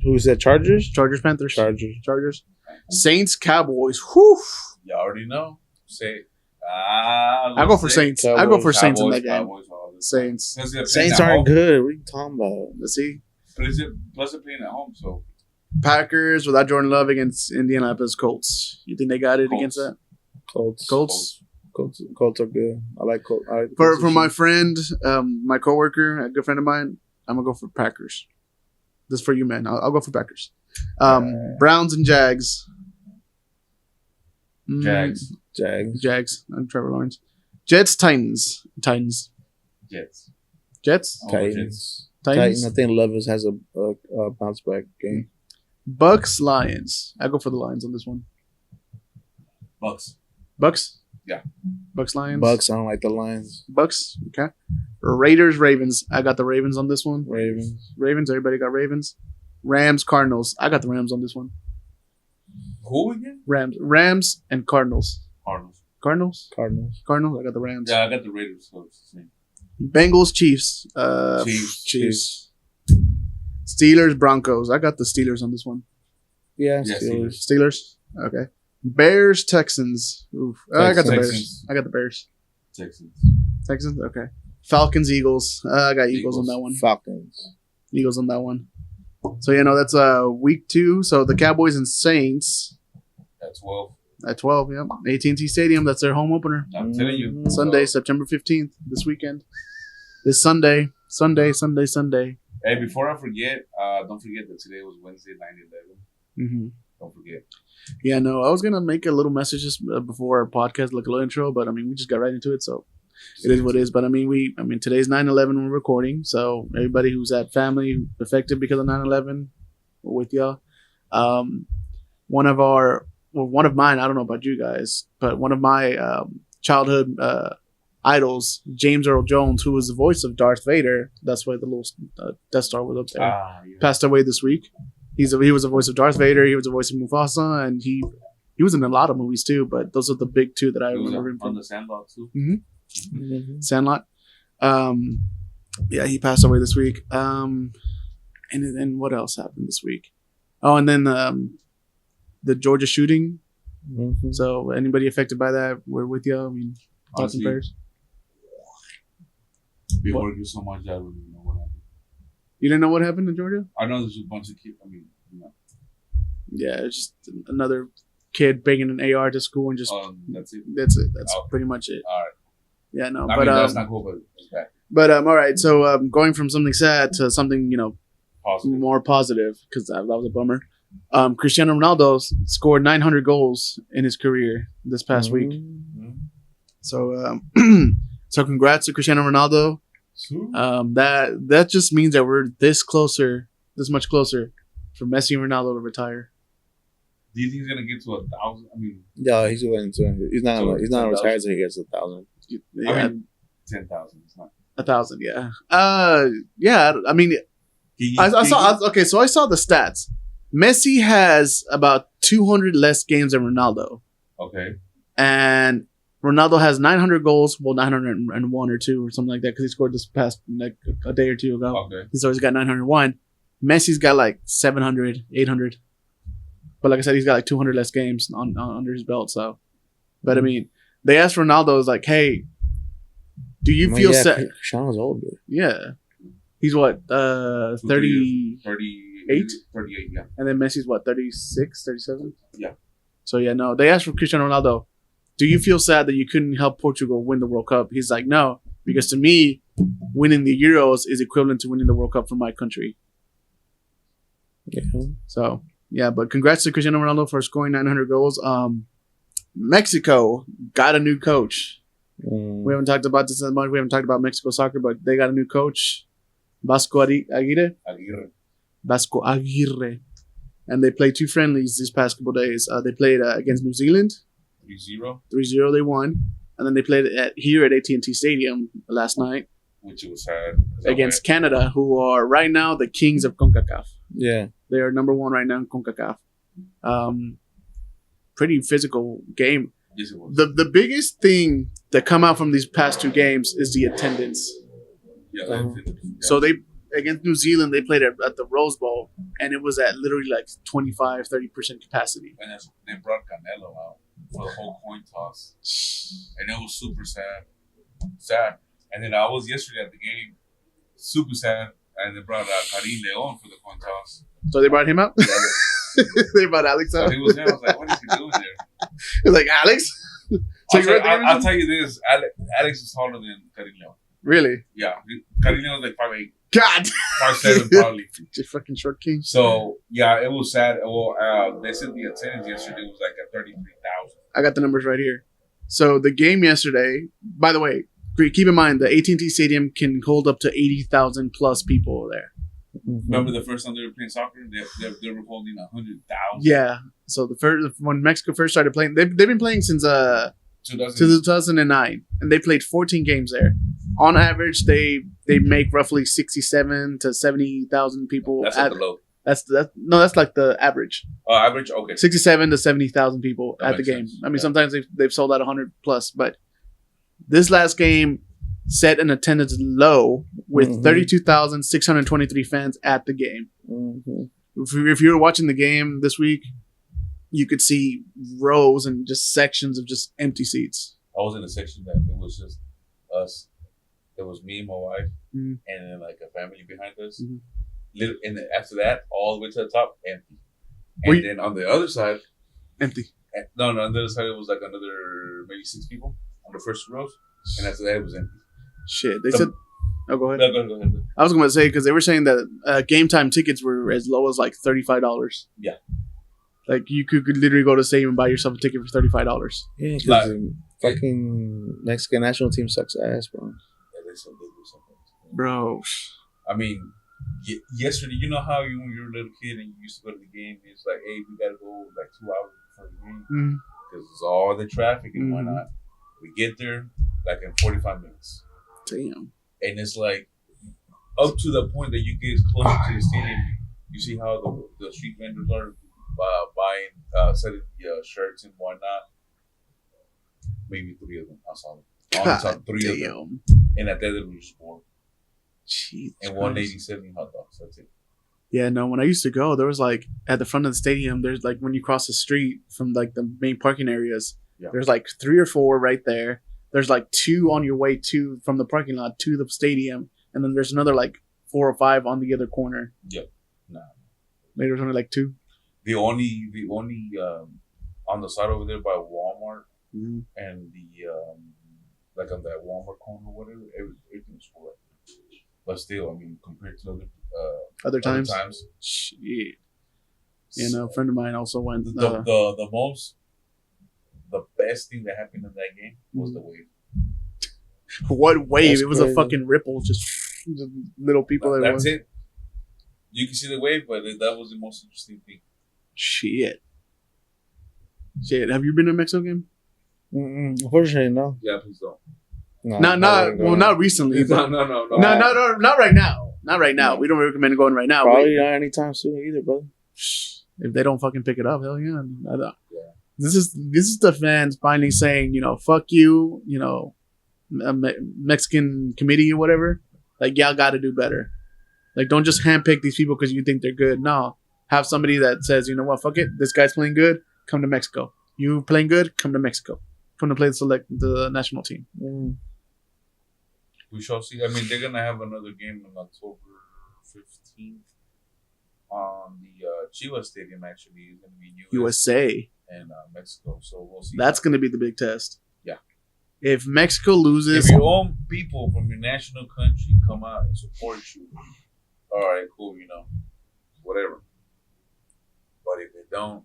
Who's that? Chargers. Panthers. Chargers. Saints, Cowboys. Whew. You already know. Say. I go for Saints. Cowboys, I go for Saints in that game. Cowboys, Saints. Saints aren't good. What are you talking about? Let's see. Plus they're playing at home, so. Packers without Jordan Love against Indianapolis Colts. You think they got it against that? Colts are good. I like Colts. For my friend, my coworker, a good friend of mine, I'm gonna go for Packers. This is for you, man. I'll go for Packers. Browns and Jags. Jags. I'm Trevor Lawrence. Jets, Titans. Jets. Titans. I think Levis has a bounce back game. Bucks, Lions. I go for the Lions on this one. Bucks. Yeah. Bucks, Lions. Bucks. I don't like the Lions. Bucks. Okay. Raiders, Ravens. I got the Ravens on this one. Ravens. Everybody got Ravens. Rams, Cardinals. I got the Rams on this one. Who again? Rams and Cardinals. Cardinals. I got the Rams. Yeah, I got the Raiders. So it's the same. Bengals, Chiefs. Chiefs. Steelers, Broncos. I got the Steelers on this one. Yeah, Steelers. Okay. Bears, Texans. Oof. I got the Bears. Texans. I got the Bears. Texans. Texans. Okay. Falcons, Eagles. I got Eagles on that one. Falcons. Eagles on that one. So, that's week 2. So, the Cowboys and Saints. At 12. At 12, yep. AT&T Stadium. That's their home opener. I'm telling you. Sunday, September 15th, this weekend. This Sunday. Sunday. Hey, before I forget, don't forget that today was Wednesday, 9/11. Mm-hmm. Don't forget. Yeah, no, I was going to make a little message just before our podcast, like a little intro, but, we just got right into it, so it is what it is. But, today's 9/11 we're recording, so everybody who's at family affected because of 9/11, we're with y'all. One of mine, I don't know about you guys, but one of my childhood idols, James Earl Jones, who was the voice of Darth Vader, that's why the little Death Star was up there, passed away this week. He was the voice of Darth Vader. He was the voice of Mufasa, and he was in a lot of movies too. But those are the big 2 that I remember him from. On the Sandlot too. Mm-hmm. Sandlot. He passed away this week. And then what else happened this week? Oh, and then the Georgia shooting. Mm-hmm. So anybody affected by that, we're with you. Thoughts and prayers. We worked so much that I don't even know what happened. You didn't know what happened in Georgia? I know there's a bunch of kids. Yeah, it's just another kid bringing an AR to school and just. That's it. That's pretty much it. All right. Yeah, no, but that's not cool, but it's bad. But all right. So going from something sad to something positive. More positive, because that was a bummer. Cristiano Ronaldo scored 900 goals in his career this past week. Mm-hmm. So so congrats to Cristiano Ronaldo. That just means that we're this much closer for Messi and Ronaldo to retire. Do you think he's gonna get to 1,000? Yeah, he's going to. He's not gonna retire until he gets 1,000. Yeah, 10,000. It's not 1,000. Yeah. Yeah. I saw the stats. Messi has about 200 less games than Ronaldo. Okay. And Ronaldo has 900 goals. Well, 901 or 2 or something like that, because he scored this past a day or 2 ago. Okay. He's always got 901. Messi's got like 700, 800. But like I said, he's got like 200 less games under his belt. So, but they asked Ronaldo, is like, hey, do you feel sad? Cristiano's older. Yeah. He's what? 38? 38, yeah. And then Messi's what? 36, 37? Yeah. So yeah, no. They asked for Cristiano Ronaldo, do you feel sad that you couldn't help Portugal win the World Cup? He's like, no, because to me, winning the Euros is equivalent to winning the World Cup for my country. Yeah. So, yeah, but congrats to Cristiano Ronaldo for scoring 900 goals. Mexico got a new coach. We haven't talked about this as much. We haven't talked about Mexico soccer, but they got a new coach, Vasco Aguirre. Vasco Aguirre. And they played 2 friendlies these past couple days. They played against New Zealand. 3-0. 3-0 they won. And then they played here at AT&T Stadium last night. Which was sad. Against Canada, who are right now the kings of CONCACAF. Yeah. They are number 1 right now in CONCACAF. Pretty physical game. Yes, it was. The biggest thing that come out from these past 2 games is the attendance. Yeah. So they against New Zealand, they played at the Rose Bowl, and it was at literally like 25-30% capacity. And they brought Canelo out for the whole coin toss, and it was super sad. And then I was yesterday at the game, super sad, and they brought Karim Leon for the coin toss. So they brought him out? Yeah. They brought Alex out? So he was there. I was like, what is he doing there? He was like, Alex? So I'll tell you this. Alex is taller than Karim Leon. Really? Yeah. Karim Leon was like 5'8". God! 5'7" probably. Just fucking short king. So, yeah, it was sad. Well, they said the attendance yesterday was like at 33,000. I got the numbers right here. So the game yesterday, by the way, keep in mind the AT&T Stadium can hold up to 80,000 plus people there. Remember the first time they were playing soccer? They were holding 100,000. Yeah. So when Mexico first started playing, they've been playing since 2009, and they played 14 games there. On average, they make roughly 67 to 70,000 people. That's at the low. That's like the average. Average, okay. 67 to 70,000 people at the game. Sense. I mean, sometimes they've sold out 100 plus, but this last game set an attendance low with 32,623 fans at the game. If you were watching the game this week, you could see rows and just sections of just empty seats. I was in a section that it was just us. There was me and my wife, Mhm. and then like a family behind us. Mhm. And then after that, all the way to the top, empty. Were And you- then on the other side, Empty. no, on the other side it was like another maybe 6 people on the first rows, and after that it was empty. Shit. They The- said. Oh, go ahead. No, go ahead. I was going to say because they were saying that game time tickets were as low as like $35. Yeah. Like you could literally go to the stadium and buy yourself a ticket for $35. Yeah, because Like- the fucking Mexican national team sucks ass, bro. Yeah, they said they do something. Bro. I mean, yesterday, you know how when you were a little kid and you used to go to the game, it's like, hey, we gotta go like 2 hours before the game Mm. because it's all the traffic and Mhm. whatnot. We get there like in 45 minutes, Damn. and it's like up to the point that you get closer to the stadium. You see how the street vendors are buying, selling shirts and whatnot. Maybe 3 of them. I saw them. I saw 3 of them, and at that there was 4. Jeez. And one lady selling hot dogs. That's it. Yeah, no, when I used to go, there was like at the front of the stadium, there's like when you cross the street from like the main parking areas, Yeah. there's like 3 or 4 right there. There's like 2 on your way to from the parking lot to the stadium, and then there's another like 4 or 5 on the other corner. Yep. Nah. Maybe there's only like 2. The only on the side over there by Walmart Mm-hmm. and the like on that Walmart corner or whatever, everything's full. But still, I mean, compared to Other times. shit. You know, a friend of mine also went. The best thing that happened in that game was the wave. What wave? That's It was crazy. a fucking ripple, just little people. that That's was. it. You can see the wave, but that was the most interesting thing. Shit. Have you been to a Mexico game? Unfortunately, no. Yeah, please don't. No, Not recently. No, But no. not right now. Not right now. No. We don't recommend going right now. Probably not anytime soon either, brother. If they don't fucking pick it up, hell yeah. Yeah. This is the fans finally saying, fuck you, Mexican committee or whatever. Like, y'all got to do better. Like, don't just handpick these people because you think they're good. No, have somebody that says, you know what, fuck it. This guy's playing good. Come to Mexico. You playing good? Come to Mexico. Come to play the national team. We shall see. I mean, they're gonna have another game on October 15th on the Chivas Stadium. Actually, it's gonna be USA. and Mexico. So we'll see. That's going to be the big test. Yeah. If Mexico loses, If your own people from your national country come out and support you, all right, cool, whatever. But if they don't,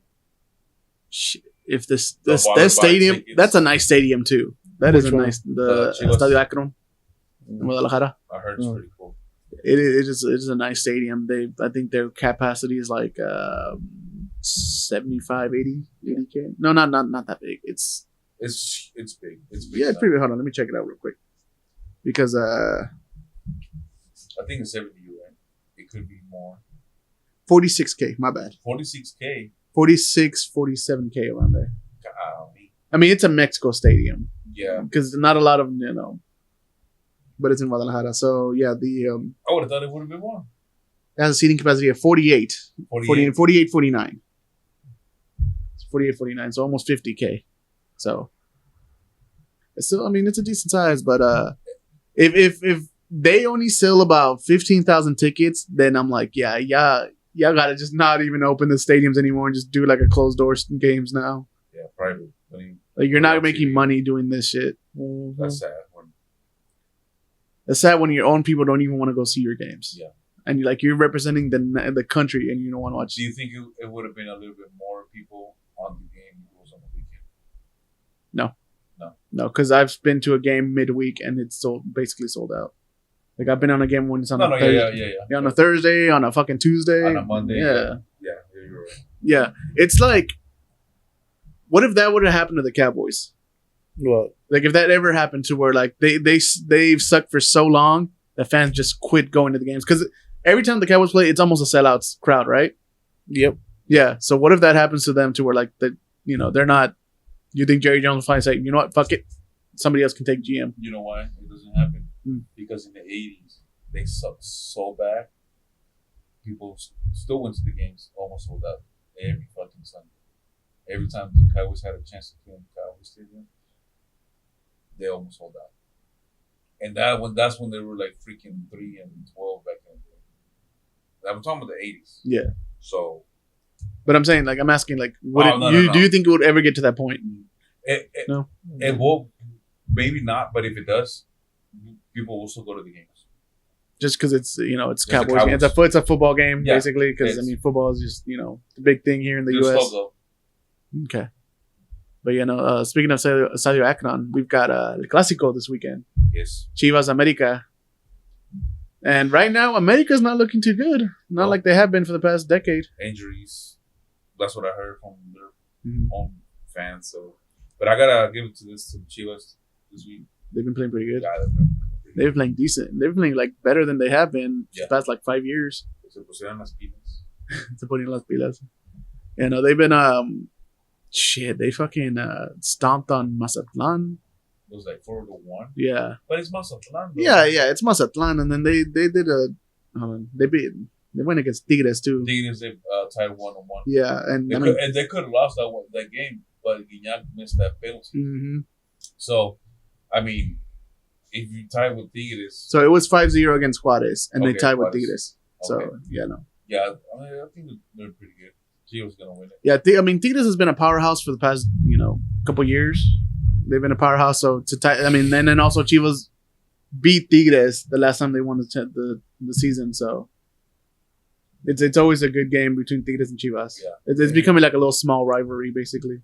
if this They'll bother that stadium, buying tickets. that's a nice stadium too. That is Which a one? nice The Chivas. Estadio Akron, in Guadalajara. I heard it's pretty cool. It is a nice stadium. I think their capacity is like 75, 80 K. No, not that big. It's It's big. It's big. yeah, it's pretty big. Hold on, let me check it out real quick. Because I think it's 70, right? It could be more. 46K, my bad. 46K. 46, 47K around there. Golly. I mean, it's a Mexico stadium Yeah. because not a lot of but it's in Guadalajara. So yeah, the I would have thought it would have been more. it has a seating capacity of 48, 48, 49. It's 48, 49, so almost 50K. So it's still, I mean, it's a decent size, but if they only sell about 15,000 tickets, then I'm like, yeah, y'all gotta just not even open the stadiums anymore and just do like a closed door games now. Yeah, private. I mean, Like you're not Private making TV. money doing this shit. that's sad. It's sad when your own people don't even want to go see your games. Yeah. And you're representing the country and you don't want to watch. Do you think it would have been a little bit more people on the game if it was on the weekend? No, because I've been to a game midweek and it's basically sold out. Like I've been on a game when it's on a Thursday. Yeah. On a Thursday, on a fucking Tuesday. On a Monday. Yeah. Yeah, you're right. Yeah. It's like, what if that would have happened to the Cowboys? What? Like if that ever happened to where like they've sucked for so long that fans just quit going to the games. Because every time the Cowboys play, it's almost a sellout crowd, right? Yep. Yeah. So what if that happens to them to where like they're not, you think Jerry Jones will finally say, you know what, fuck it. Somebody else can take GM. You know why it doesn't happen? Hmm. Because in the 80s, they sucked so bad. People still went to the games, almost sold out every fucking Sunday. Every time the Cowboys had a chance to play in the Cowboys Stadium, they almost sold out. And that's when they were like freaking 3-12 back in the day. I'm talking about the 80s. Yeah. So. But I'm saying, like, I'm asking, like, would No. do you think it would ever get to that point? No. It will, maybe not, but if it does, people will still go to the games. Just because it's it's the Cowboys. Cowboys. It's a football game, Yeah, basically. Because I mean, football is just the big thing here in the U.S. Still go. Okay. But speaking of Estadio Akron, we've got El Clásico this weekend. Yes. Chivas America. And right now, America's not looking too good. Not like they have been for the past decade. Injuries. That's what I heard from their home fans. So, but I gotta give it to Chivas this week. They've been playing pretty good. Yeah, they've been playing decent. They've been playing like better than they have been the past like 5 years. Se pusieron las pilas. Se ponen las pilas. They've been they fucking stomped on Mazatlan. It was like 4-1. Yeah. But it's Mazatlan. Though. Yeah, it's Mazatlan, and then they did they went against Tigres too. Tigres they tied 1-1. Yeah, and they could have lost that game, but Guignac missed that penalty. Mm-hmm. So, I mean, if you tie with Tigres, so it was 5-0 against Juarez, and they tied with Juarez. Tigres. So Okay. Yeah, I think they're pretty good. Chivas gonna win it. Yeah, Tigres has been a powerhouse for the past couple years. They've been a powerhouse. So and then also Chivas beat Tigres the last time they won the season. So it's always a good game between Tigres and Chivas. Yeah. It's becoming like a little small rivalry basically.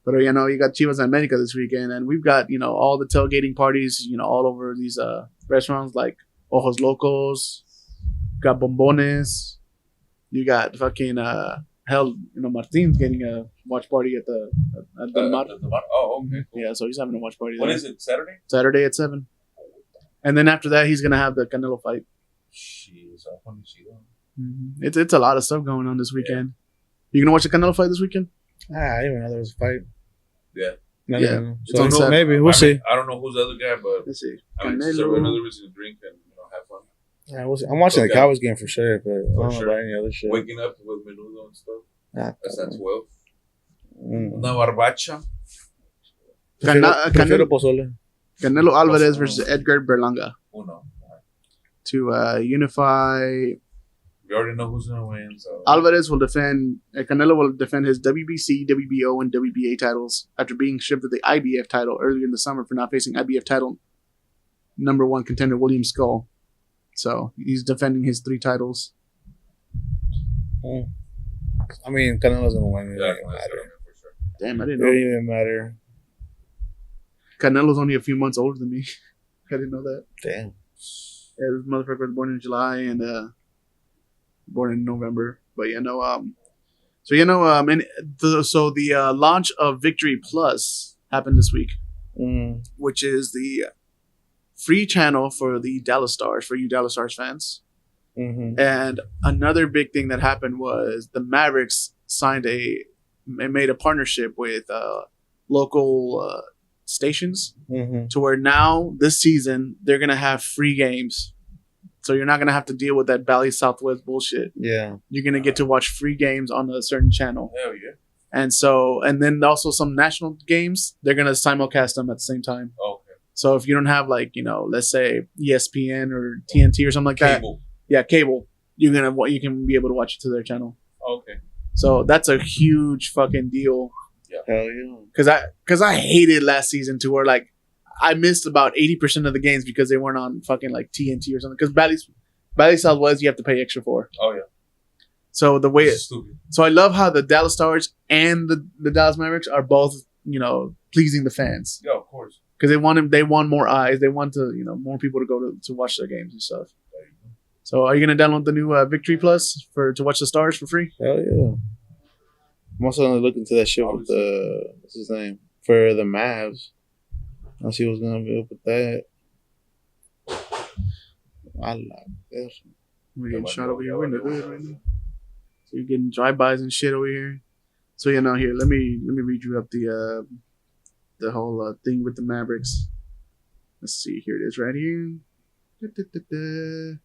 But you got Chivas America this weekend, and we've got all the tailgating parties all over these restaurants like Ojos Locos, got Bombones, you got fucking Martin's getting a watch party at the Mar. Oh, okay. Cool. Yeah, so he's having a watch party. When there. is it? Saturday? Saturday at 7. And then after that, he's gonna have the Canelo fight. Jeez, It's a lot of stuff going on this weekend. You gonna watch the Canelo fight this weekend? I didn't even know there was a fight. Yeah. No. It's on So Saturday. maybe we'll see. I don't know who's the other guy, but Let's see. I mean, it's another reason to drink and have fun. Yeah, we'll see. I'm watching the Cowboys game for sure, but I don't know sure. about any other shit. Waking up with menudo and stuff. That's at 12. Mm. Una barbacha. Prefiero pozole. Canelo Alvarez versus Edgar Berlanga Uno. to unify. We already know who's gonna win. So Alvarez will defend. Canelo will defend his WBC, WBO, and WBA titles after being stripped of the IBF title earlier in the summer for not facing IBF title #1 contender William Skull. So he's defending his 3 titles. I mean, Canelo's gonna win. It yeah, doesn't matter. for sure. Damn, I didn't It know. doesn't even matter. Canelo's only a few months older than me. I didn't know that. Damn. Yeah, this motherfucker was born in July and born in November. But so the launch of Victory Plus happened this week, which is the free channel for the Dallas Stars, for you Dallas Stars fans. Mm-hmm. And another big thing that happened was the Mavericks made a partnership with local stations to where now this season they're gonna have free games. So you're not gonna have to deal with that Valley Southwest bullshit. Yeah. You're gonna get to watch free games on a certain channel. Hell yeah. And then also some national games, they're gonna simulcast them at the same time. Okay. So if you don't have let's say ESPN or TNT or something like that, cable, you can be able to watch it to their channel. Okay. So that's a huge fucking deal. Yeah. Hell yeah. Cause I hated last season to where I missed about 80% of the games because they weren't on fucking TNT or something. Because Valley Southwest you have to pay extra for. Oh yeah. So Stupid. So I love how the Dallas Stars and the Dallas Mavericks are both pleasing the fans. Yeah, of course. Because they want more eyes. They want to more people to go to watch their games and stuff. So are you gonna download the new Victory Plus to watch the Stars for free? Hell yeah. I'm also gonna look into that shit with what's his name for the Mavs. I'll see what's gonna be up with that. I like that. We're getting shot over here. We're in the hood right now. So you're getting drive-bys and shit over here. So here, let me read you up the whole thing with the Mavericks. Let's see. Here it is right here. Da-da-da-da.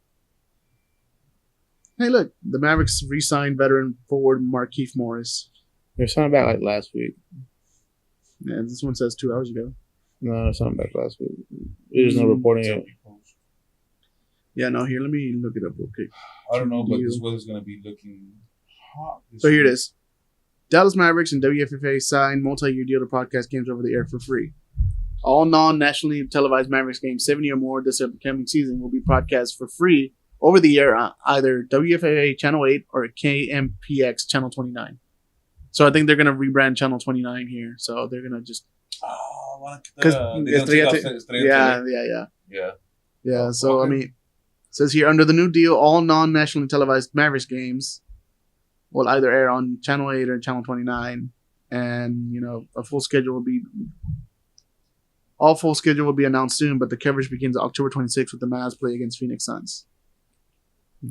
Hey, look. The Mavericks re-signed veteran forward Markieff Morris. There's something about last week. Yeah, this one says 2 hours ago. No, it's not back last week. There's no reporting it. Yeah, no, here, let me look it up real quick. I don't know, but this weather's going to be looking hot. So here it is. Dallas Mavericks and WFFA signed multi-year deal to broadcast games over the air for free. All non-nationally televised Mavericks games 70 or more this upcoming season will be broadcast for free over the air on either WFAA Channel 8 or KMPX Channel 29. So I think they're going to rebrand Channel 29 here. So they're going to just... Yeah. So, okay. I mean, it says here, under the new deal, all non-nationally televised Mavericks games will either air on Channel 8 or Channel 29. And, you know, all full schedule will be announced soon, but the coverage begins October 26th with the Mavs play against Phoenix Suns.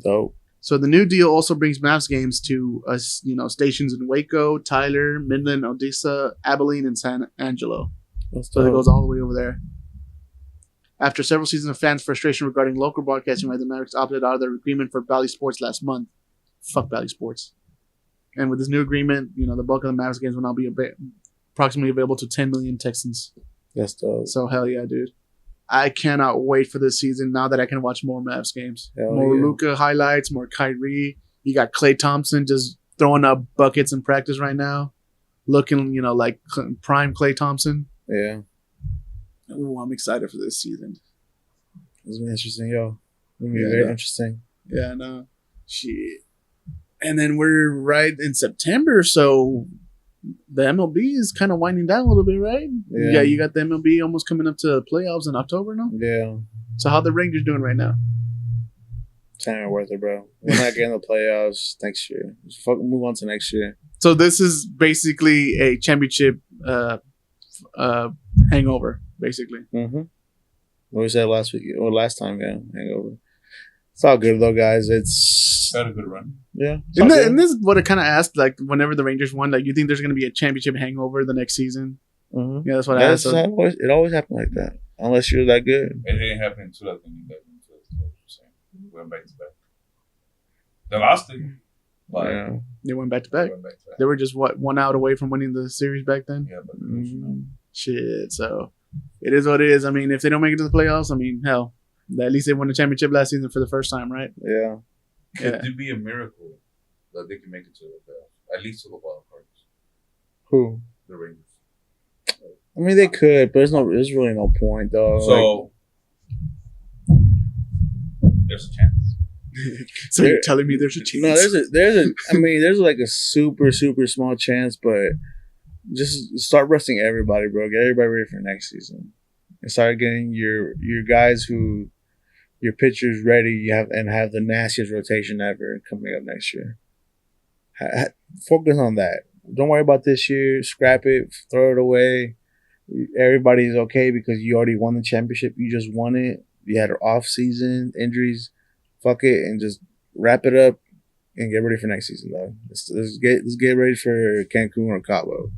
Dope. So the new deal also brings Mavs games to us, you know, stations in Waco, Tyler, Midland, Odessa, Abilene, and San Angelo. So it goes all the way over there. After several seasons of fans' frustration regarding local broadcasting, the Mavericks opted out of their agreement for Bally Sports last month. Fuck Bally Sports. And with this new agreement, you know, the bulk of the Mavericks games will now be approximately available to 10 million Texans. That's dope. So hell yeah, dude. I cannot wait for this season now that I can watch more Mavs games. More Luka highlights, more Kyrie. You got Klay Thompson just throwing up buckets in practice right now. Looking, you know, like prime Klay Thompson. Yeah. Ooh, I'm excited for this season. It's gonna be interesting, yo. It's gonna be very interesting. Yeah, no. Shit. And then we're right in September, so the MLB is kind of winding down a little bit, right? Yeah, you got the MLB almost coming up to playoffs in October, no? Yeah. So how the Rangers doing right now? It's not even worth it, bro. We're not getting the playoffs next year. Just fucking move on to next year. So this is basically a championship hangover, basically. Mm-hmm. What we said last week or last time, yeah, hangover. It's all good though, guys. It's had a good run. Yeah. And this is what I kind of asked, like, whenever the Rangers won, like, you think there's going to be a championship hangover the next season? Mm-hmm. Yeah, that's what I asked. It always happened like that, unless you're that good. It didn't happen in 2011. We went back to back. They lost it. But they went back to back. They were just, one out away from winning the series back then? Yeah, but shit, so it is what it is. I mean, if they don't make it to the playoffs, I mean, hell, at least they won the championship last season for the first time, right? Yeah. Could it be a miracle that they can make it to the playoffs? At least to the wild cards. Who? The Rangers. I mean, they could, but there's really no point, though. So, there's a chance. So you're telling me there's a chance? No, there's like a super, super small chance, but just start resting everybody, bro. Get everybody ready for next season. And start getting your guys who your pitchers ready. Have the nastiest rotation ever coming up next year. Focus on that. Don't worry about this year. Scrap it. Throw it away. Everybody's okay because you already won the championship. You just won it. You had an off season, injuries. Fuck it and just wrap it up and get ready for next season, though. Let's get ready for Cancun or Cabo.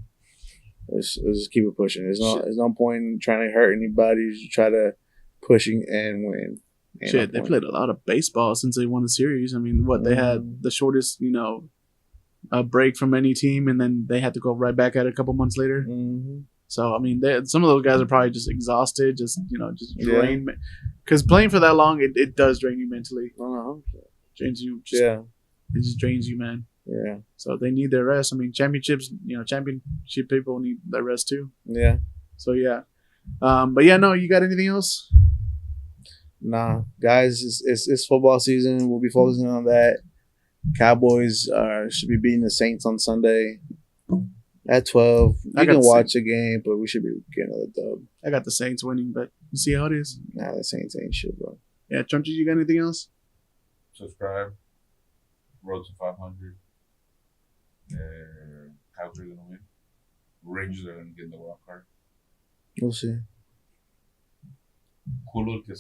Let's just keep it pushing. There's no point in trying to hurt anybody. Just try to pushing and win. Shit, they played a lot of baseball since they won the series. I mean, they had the shortest, break from any team, and then they had to go right back at it a couple months later. Mm-hmm. So, I mean, some of those guys are probably just exhausted, just drained. Because playing for that long, it does drain you mentally. Drains you. It just drains you, man. Yeah. So they need their rest. I mean, championship people need their rest too. Yeah. So, yeah. But, yeah, no, you got anything else? Nah. Guys, it's football season. We'll be focusing on that. Cowboys should be beating the Saints on Sunday. At 12, we can watch a game, but we should be getting another dub. I got the Saints winning, but you see how it is. Nah, the Saints ain't shit, bro. Yeah, Chonchis, you got anything else? Subscribe. Road to 500. Cowboys are gonna win. Rangers are gonna get in the wild card. We'll see. Culo que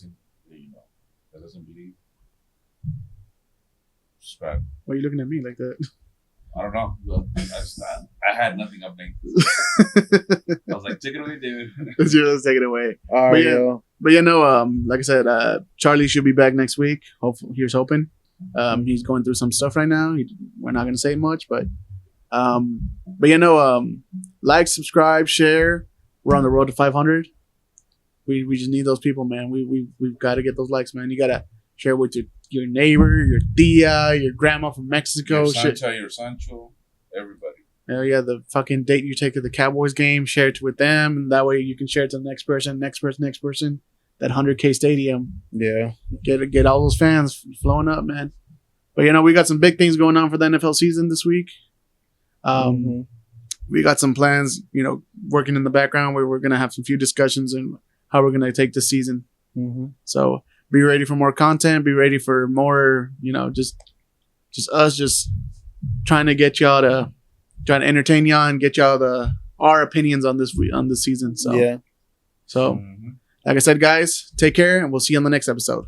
that doesn't believe. Subscribe. Why are you looking at me like that? I don't know. I had nothing up there. I was like, take it away, David. Let's take it away. All right, but like I said, Charlie should be back next week. Hopefully, here's hoping. He's going through some stuff right now. We're not going to say much, but like, subscribe, share. We're on the road to 500. We just need those people, man. We've got to get those likes, man. You gotta share it with your neighbor, your tia, your grandma from Mexico, your Sancho, your Sancho, everybody. Yeah, the fucking date you take to the Cowboys game, share it with them, and that way you can share it to the next person. That 100K stadium. Yeah. Get all those fans flowing up, man. But we got some big things going on for the NFL season this week. We got some plans, working in the background where we're gonna have some few discussions and how we're gonna take this season. So be ready for more content. Be ready for more, just us just trying to get y'all to entertain y'all and get y'all our opinions on this season. So yeah. So like I said, guys, take care and we'll see you on the next episode.